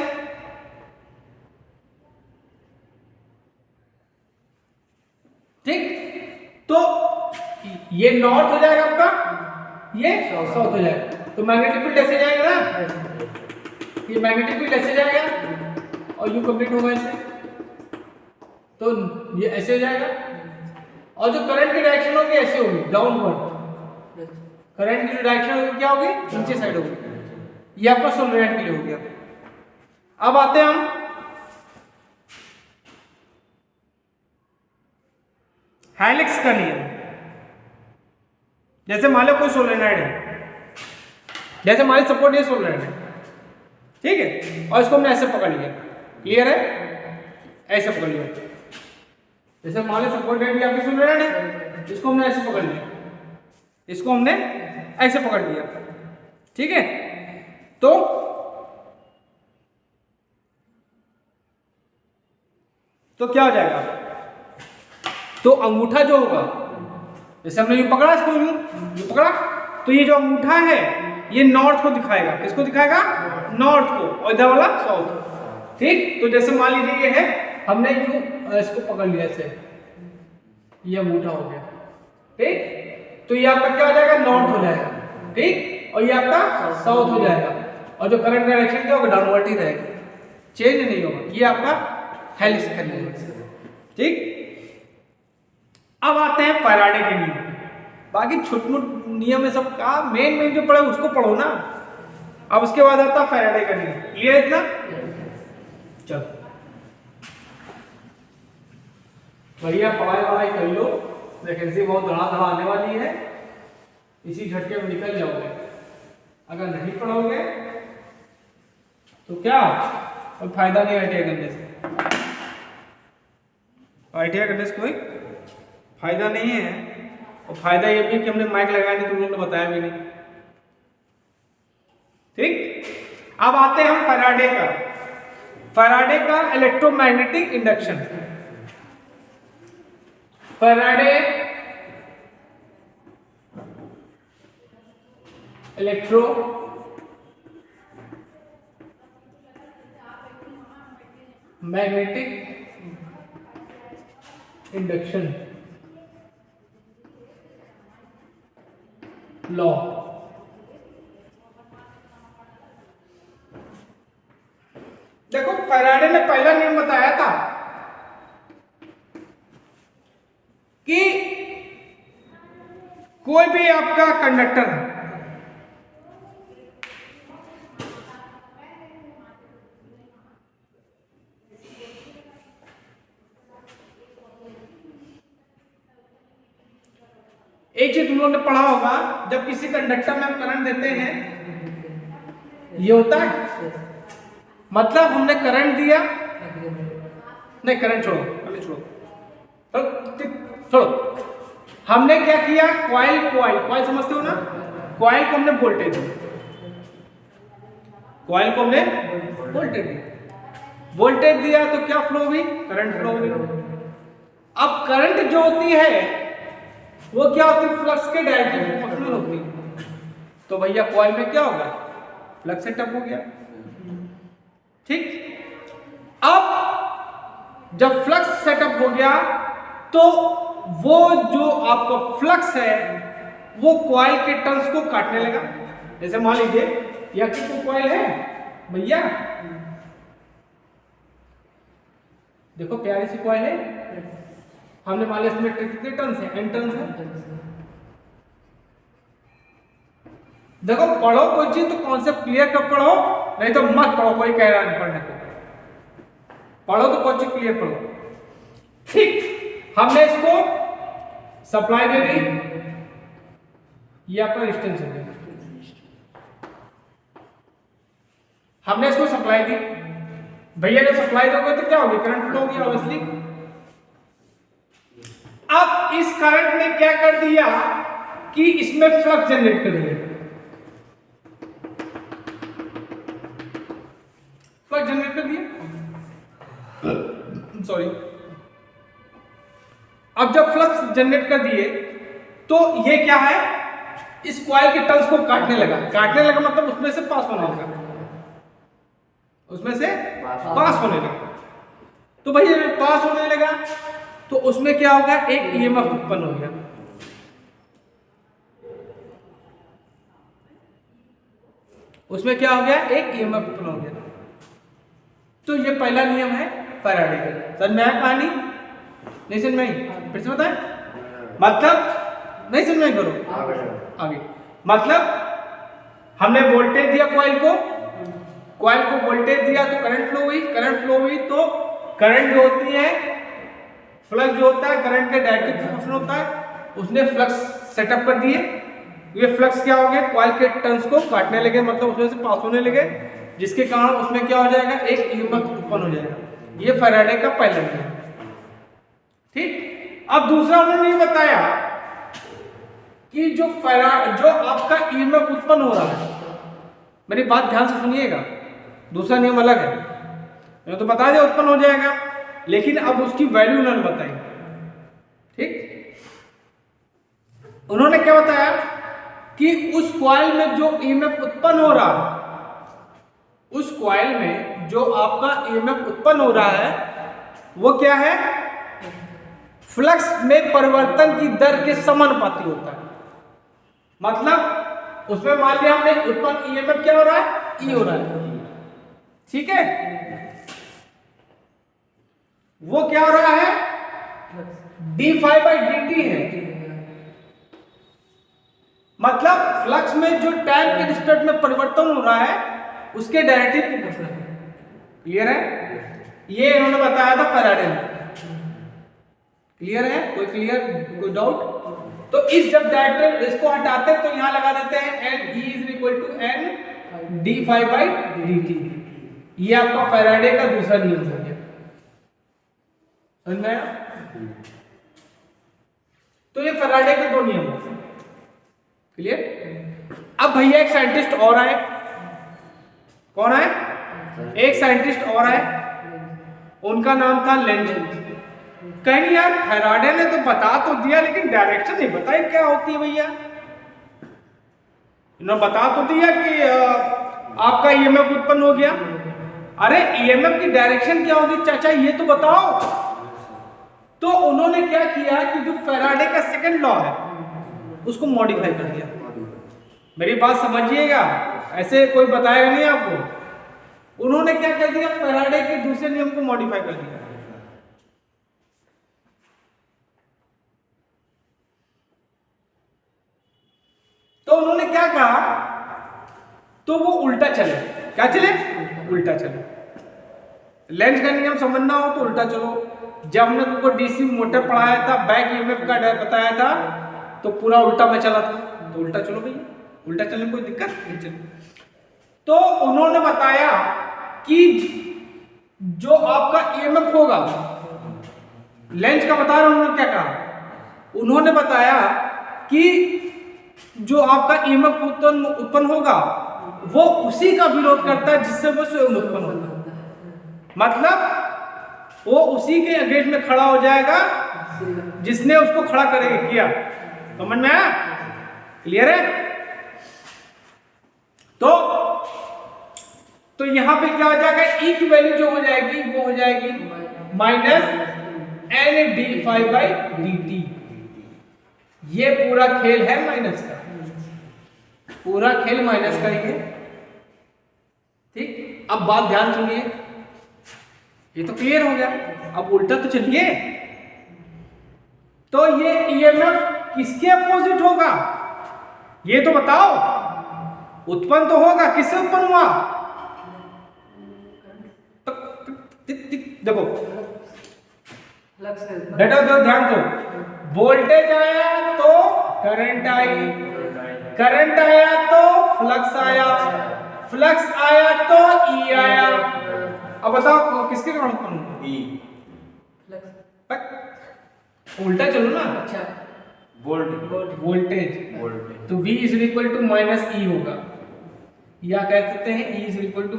ठीक, तो ये नॉर्थ हो जाएगा आपका, ये साउथ हो जाएगा। तो मैग्नेटिक फील्ड ऐसे जाएगा ना, ये मैग्नेटिक फील्ड ऐसे जाएगा और यू कंप्लीट होगा ऐसे, तो ये ऐसे हो जाएगा। और जो करंट की डायरेक्शन होगी ऐसे होगी, डाउनवर्ड। करंट की जो डायरेक्शन होगी क्या होगी, नीचे साइड होगी। ये आपका सोलेनोइड के लिए हो गया। अब आते हैं हम हेलिक्स का नियम। जैसे मान लो कोई सोलेनोइड है, जैसे मान लो सपोर्ट ये सोलेनोइड है, ठीक है, और इसको हमने ऐसे पकड़ लिया, क्लियर है, ऐसे पकड़ लिया। जैसे मान लो सपोर्टेड ये आपकी सोलेनोइड है, इसको हमने ऐसे पकड़ लिया, इसको हमने ऐसे पकड़ लिया, ठीक है। तो क्या हो जाएगा, तो अंगूठा जो होगा, जैसे हमने यूं पकड़ा, इसको यूं पकड़ा, तो ये जो अंगूठा है ये नॉर्थ को दिखाएगा। किसको दिखाएगा, नॉर्थ को, और इधर वाला साउथ, ठीक। तो जैसे मान लीजिए ये है, हमने यूं इसको पकड़ लिया ऐसे, ये अंगूठा हो गया, ठीक। तो ये आपका क्या हो जाएगा, नॉर्थ हो जाएगा, ठीक, और ये आपका साउथ हो जाएगा। और जो करंट डायरेक्शन क्या होगा, डाउनवर्ड ही रहेगा, चेंज नहीं होगा। ये आपका हेलिक्स का नियम, ठीक। अब आते हैं फैराडे के नियम। बाकी छोटे मोटे नियम है सब का, मेन जो पढ़े उसको पढ़ो ना। अब उसके बाद आता है फैराडे का नियम, क्लियर इतना। चलो बढ़िया पढ़ाई कर लो, वैकेंसी बहुत धड़ा आने वाली है, इसी झटके में निकल जाओगे। अगर नहीं पढ़ोगे तो क्या, कोई फायदा नहीं ITI करने से। ITI करने से कोई फायदा नहीं है। और फायदा ये भी कि हमने माइक लगाया नहीं, तुम लोगों ने बताया भी नहीं, ठीक। अब आते हैं हम फैराडे का electromagnetic induction. Faraday electro magnetic induction law. देखो फैराडे ने पहला नियम बताया था कि कोई भी आपका कंडक्टर है, एक चीज तुम लोगों ने पढ़ा होगा, जब किसी कंडक्टर में हम करंट देते हैं ये होता है, मतलब हमने करंट दिया, नहीं करंट छोड़ो, पहले छोड़ो, हमने क्या किया, कॉइल समझते हो ना, कॉइल को हमने वोल्टेज दिया, कॉइल को हमने वोल्टेज दिया तो क्या फ्लो हुई, करंट फ्लो हुई। अब करंट जो होती है वो क्या होती है, फ्लक्स के डायरेक्टली प्रोपोर्शनल होती है। तो भैया कॉइल में क्या होगा, फ्लक्स सेटअप हो गया, ठीक। अब जब फ्लक्स सेटअप हो गया तो वो जो आपका फ्लक्स है वो कॉइल के टर्न्स को काटने लगा। जैसे मान लीजिए यह कितना कॉइल है भैया, देखो प्यारी सी कॉइल है, हमने मान लिया इसमें कितने टर्न्स हैं, n टर्न्स हैं। देखो पढ़ो कोई चीज तो कॉन्सेप्ट क्लियर कर पढ़ो, नहीं तो मत पढ़ो, कोई कह रहा नहीं पढ़ने को, पढ़ो तो कोई चीज क्लियर पढ़ो, ठीक। हमने इसको सप्लाई दे दी, ये आपका रेजिस्टेंस हो गया, हमने इसको सप्लाई दी, भैया जब सप्लाई दोगे तो क्या होगी, करंट फ्लो होगी ऑब्वियसली। अब इस करंट ने क्या कर दिया कि इसमें फ्लक्स जनरेट कर दिया, फ्लक्स जनरेट कर दिया, सॉरी। अब जब फ्लक्स जनरेट कर दिए तो ये क्या है, इस कॉइल के टर्न्स को काटने लगा मतलब उसमें से पास होने लगा, उसमें से पास पास होने लगा। तो भैया जब पास होने लगा तो उसमें क्या होगा, एक ईएमएफ उत्पन्न हो गया। उसमें क्या हो गया, एक ईएमएफ उत्पन्न हो गया। तो ये पहला नियम है फैराडे का। समझ में आया कहानी? नहीं समझ में आई? फिर से बताएं। मतलब नहीं समझ में आई, करो आगे। मतलब हमने वोल्टेज दिया कॉइल को वोल्टेज दिया तो करंट फ्लो हुई तो करंट जो होती है, फ्लक्स जो होता है करंट के डायरेक्टली प्रोपोर्शनल होता है, उसने फ्लक्स सेटअप कर दिए। ये फ्लक्स क्या हो गया, कॉइल के टर्न्स को काटने लगे, मतलब उसमें से पास होने लगे, जिसके कारण उसमें क्या हो जाएगा, एक ईएमएफ उत्पन्न हो जाएगा। ये फैराडे का पहला नियम। ठीक। अब दूसरा उन्होंने ये बताया कि जो आपका ईएमएफ उत्पन्न हो रहा है, मेरी बात ध्यान से सुनिएगा, दूसरा नियम अलग है। मैंने तो बता दिया उत्पन्न हो जाएगा, लेकिन अब उसकी वैल्यू उन्होंने बताई। ठीक। उन्होंने क्या बताया कि उस कॉइल में जो ईएमएफ उत्पन्न हो रहा है, उस कॉइल में जो आपका ईएमएफ उत्पन्न हो रहा है वो क्या है, फ्लक्स में परिवर्तन की दर के समानुपाती होता है। मतलब उसमें मान लिया हमने उत्पन्न ईएमएफ क्या हो रहा है, ई हो रहा है। ठीक है, वो क्या हो रहा है, d∅dt है। मतलब फ्लक्स में जो टाइम के रिस्पेक्ट में परिवर्तन हो रहा है उसके डायरेक्टली प्रोपोर्शनल है। क्लियर है? ये इन्होंने बताया था फैराडे ने। क्लियर है? कोई डाउट? तो इस जब डायरेक्ट इसको हटाते तो यहां लगा देते हैं n E is equal to n d∅dt। ये आपका फैराडे का दूसरा नियम हो गया। समझ में आया? तो ये फैराडे के दो नियम हैं। क्लियर? अब भैया एक साइंटिस्ट और आए। कौन आए? एक साइंटिस्ट और आए, उनका नाम था लेंज। कहीं यार फैराडे ने तो बता तो दिया लेकिन डायरेक्शन नहीं बताई क्या होती है भैया। इन्होंने बता तो दिया कि आपका ईएमएफ उत्पन्न हो गया, अरे ईएमएफ की डायरेक्शन क्या होगी चाचा ये तो बताओ। तो उन्होंने क्या किया कि जो फैराडे का सेकंड लॉ है उसको मॉडिफाई कर दिया। मेरी बात समझिएगा, ऐसे कोई बताएगा नहीं आपको। उन्होंने क्या कर दिया, फैराडे के दूसरे नियम को मॉडिफाई कर दिया। तो उन्होंने क्या कहा, तो वो उल्टा चले। क्या चले? उल्टा चले। लेंज का नियम समझना हो तो उल्टा चलो। जब हमने तुमको डीसी मोटर पढ़ाया था, बैक ईएमएफ का बताया था, तो पूरा उल्टा में चला था, तो उल्टा चलो भैया। उल्टा चलने में कोई दिक्कत नहीं चले। तो उन्होंने बताया कि जो आपका ईएमएफ होगा, लेंज का बता रहा हूं, उन्होंने क्या कहा, उन्होंने बताया कि जो आपका ईएमएफ उत्पन्न होगा वो उसी का विरोध करता है जिससे वो स्वयं उत्पन्न होता है। मतलब वो उसी के अगेंस्ट में खड़ा हो जाएगा जिसने उसको खड़ा करेगा किया। समझ में आया? क्लियर है? तो यहां पे क्या हो जाएगा, ई की वैल्यू जो हो जाएगी वो हो जाएगी -n d∅dt। ये पूरा खेल है माइनस का, पूरा खेल माइनस का ही है। ठीक। अब बात ध्यान सुनिए, ये तो क्लियर हो गया। अब उल्टा तो चलिए। तो ये ईएमएफ किसके अपोजिट होगा ये तो बताओ। उत्पन्न तो होगा, किससे उत्पन्न हुआ? तो देखो बेटा दो ध्यान दो, वोल्टेज आया तो करंट आई, करंट आया तो फ्लक्स आया, फ्लक्स आया तो ई आया। अब बताओ किसके कारण उत्पन्न हुआ? ई। उल्टा चलो ना। अच्छा, वोल्टेज तो V is equal to -E होगा, या कह सकते हैं E is equal to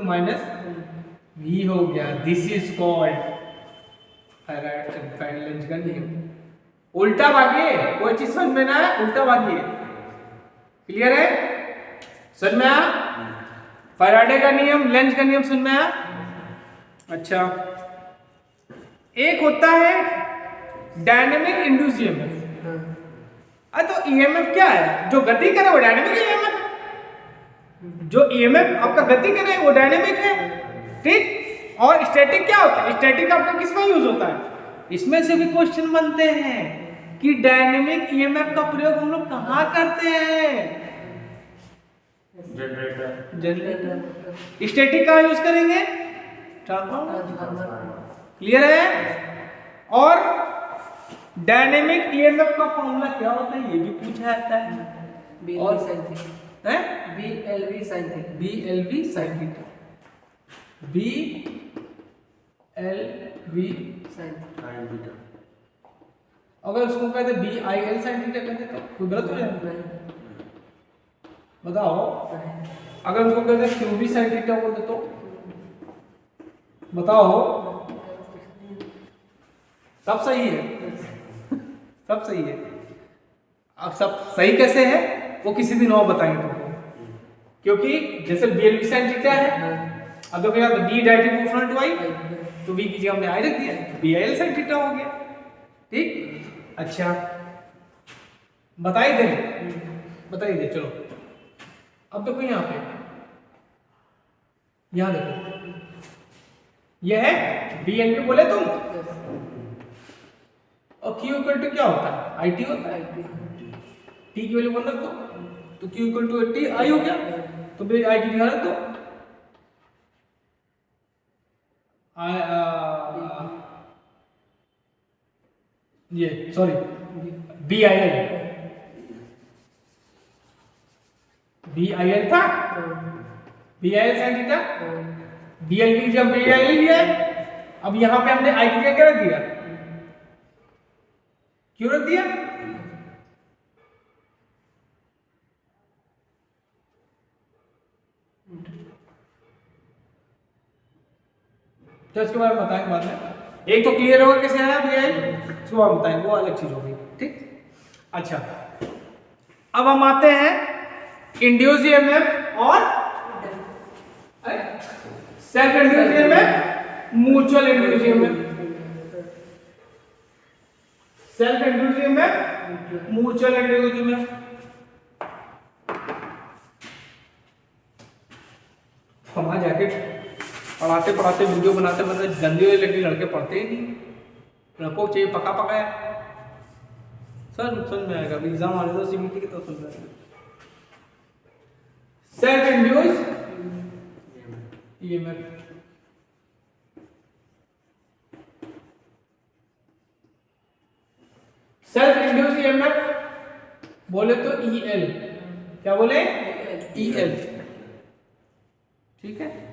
-V हो गया। दिस इज कॉल्ड लेंज का नियम। उल्टा भागिए, कोई चीज समझ में ना आए उल्टा भागिए। क्लियर है? समझ में आया? फैराडे का नियम, लेंज का नियम समझ में आया? अच्छा, एक होता है डायनेमिक इंड्यूस ईएमएफ। तो ईएमएफ क्या है? जो गति करे वो डायनेमिक ईएमएफ, जो ईएमएफ आपका गति करे वो डायनेमिक है, ठीक। और स्टैटिक क्या होता है? स्टैटिक आपका किसमें यूज होता है? इसमें से भी क्वेश्चन बनते हैं कि डायनेमिक ईएमएफ का प्रयोग हम लोग कहाँ करते हैं? जनरेटर। स्टैटिक कहाँ यूज करेंगे? ट्रांसफार्मर। क्लियर है? और डायनेमिक ईएमएफ का फॉर्मूला क्या होता है ये भी पूछा जाता है। BLV sin theta। BLV sin theta। BLV sin theta। BLV sin theta। अगर उसको कहते BIL sin theta कहते तो कोई गलत हो जाएगा? बताओ। अगर उसको कहते QB sin theta बोलते तो बताओ। सब सही है, सब सही है। अब सब सही कैसे है वो किसी दिन और बताएंगे तुमको, क्योंकि जैसे BLV sin theta है, अब देखो यार B directly proportional to I, तो B की जगह हमने I रख दिया, BIL sin theta हो गया, ठीक। अच्छा, बताइए दे चलो। अब देखो यहाँ पे, यहाँ देखो, यह है BNP बोले तुम, और Q इक्वल टू क्या होता है? IT होता है। T की वैल्यू 1 रख दो तो Q इक्वल टू 80 I हो गया, तो फिर I की जगह रख दो ये सॉरी BIL था, BIL sin थीटा, BLV जब BIL लिया है, अब यहां पे हमने I की जगह क्या रख दिया? क्यों रख दिया? तो इसके बारे में बताएंगे बाद में। एक तो क्लियर होगा कैसे आया BIL, इसके बाद बताएंगे, वो अलग चीज होगी, ठीक। अच्छा, अब हम आते हैं इंड्यूस ईएमएफ और self induce EMF, mutual induce EMF. Self induce EMF, mutual induce EMF. वहां जाके पढ़ाते पढ़ाते वीडियो बनाते मतलब गंदी वाली लड़की लड़के पढ़ते ही नहीं, लड़कों को चाहिए पका पकाया। सर समझ में आएगा, एग्जाम आने दो सीबीटी की तो समझ में आएगा। Self induce EMF, self induce EMF बोले तो EL, क्या बोले? EL, ठीक है।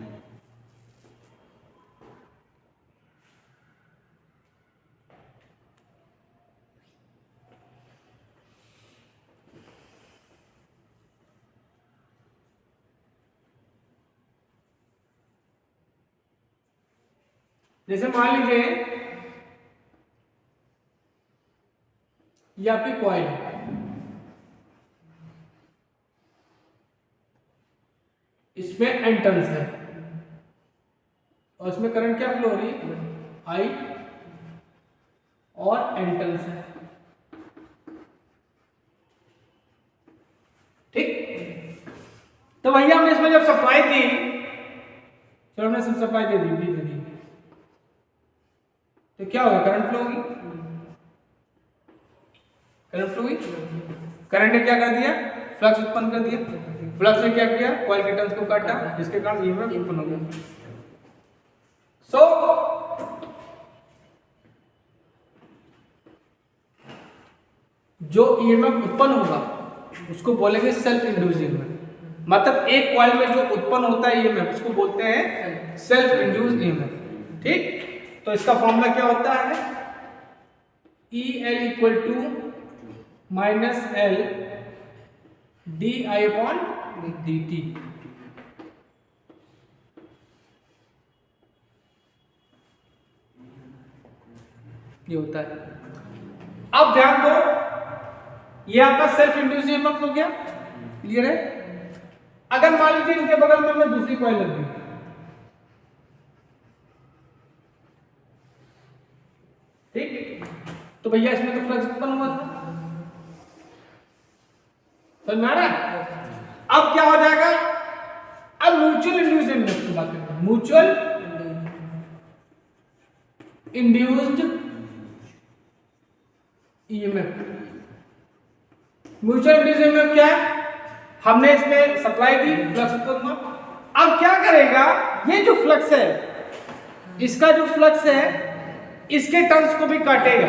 जैसे मान लीजिए ये आपकी कॉइल है, इसमें N टर्न्स है और इसमें करंट क्या फ्लो हो रही है? I और N टर्न्स है, ठीक। तो भैया हमने इसमें जब सप्लाई दी, चलो हमने सब सप्लाई दे दी, तो क्या होगा? करंट फ्लो होगी, करंट फ्लो हुई। करंट ने क्या कर दिया? फ्लक्स उत्पन्न कर दिया। फ्लक्स ने क्या किया? कॉइल के टर्न्स को काटा, जिसके कारण ईएमएफ उत्पन्न हो गया। जो ईएमएफ उत्पन्न होगा उसको बोलेंगे सेल्फ इंड्यूस्ड ईएमएफ। मतलब एक कॉइल में जो उत्पन्न होता है ईएमएफ उसको बोलते हैं सेल्फ इंड्यूस्ड ईएमएफ, ठीक। तो इसका फॉर्मूला क्या होता है? EL equal to minus L DI/dt। ये होता है। अब ध्यान दो, ये आपका सेल्फ इंड्यूस्ड ईएमएफ हो गया, क्लियर है। अगर मान लीजिए इनके बगल में मैं दूसरी कॉइल लग दी, ठीक। तो भैया इसमें तो फ्लक्स उत्पन्न हुआ था, समझ में आ रहा है? अब क्या हो जाएगा, अब म्यूचुअल इंड्यूस्ड ईएमएफ की बात करते हैं। Mutual induced EMF, mutual induced EMF क्या है, हमने इसमें सप्लाई दी, फ्लक्स उत्पन्न हुआ। अब क्या करेगा, ये जो फ्लक्स है, इसका जो फ्लक्स है इसके टर्न्स को भी काटेगा,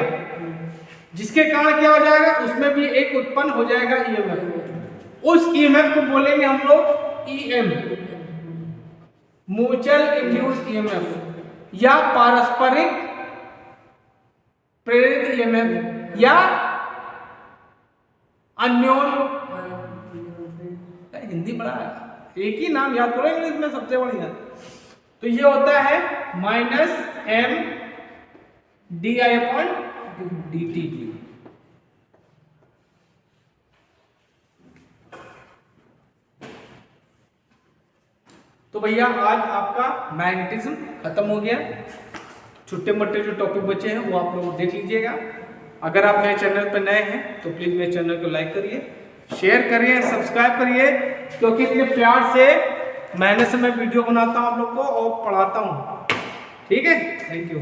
जिसके कारण क्या हो जाएगा, उसमें भी एक उत्पन्न हो जाएगा ईएमएफ। उस ईएमएफ को बोलेंगे हम लोग ईएम, म्यूचुअल इंड्यूस्ड ईएमएफ, या पारस्परिक प्रेरित ईएमएफ, या अन्योन, हिंदी बड़ा है, एक ही नाम याद करो इंग्लिश में सबसे बढ़िया। तो ये होता है -m di/dt। तो भैया आज आपका मैग्नेटिज्म खत्म हो गया। छोटे मोटे जो टॉपिक बचे हैं वो आप लोग देख लीजिएगा। अगर आप मेरे चैनल पर नए हैं तो प्लीज मेरे चैनल को लाइक करिए, शेयर करिए, सब्सक्राइब करिए, क्योंकि इतने प्यार से मेहनत से मैं वीडियो बनाता हूँ आप लोग को और पढ़ाता हूँ। ठीक है, थैंक यू।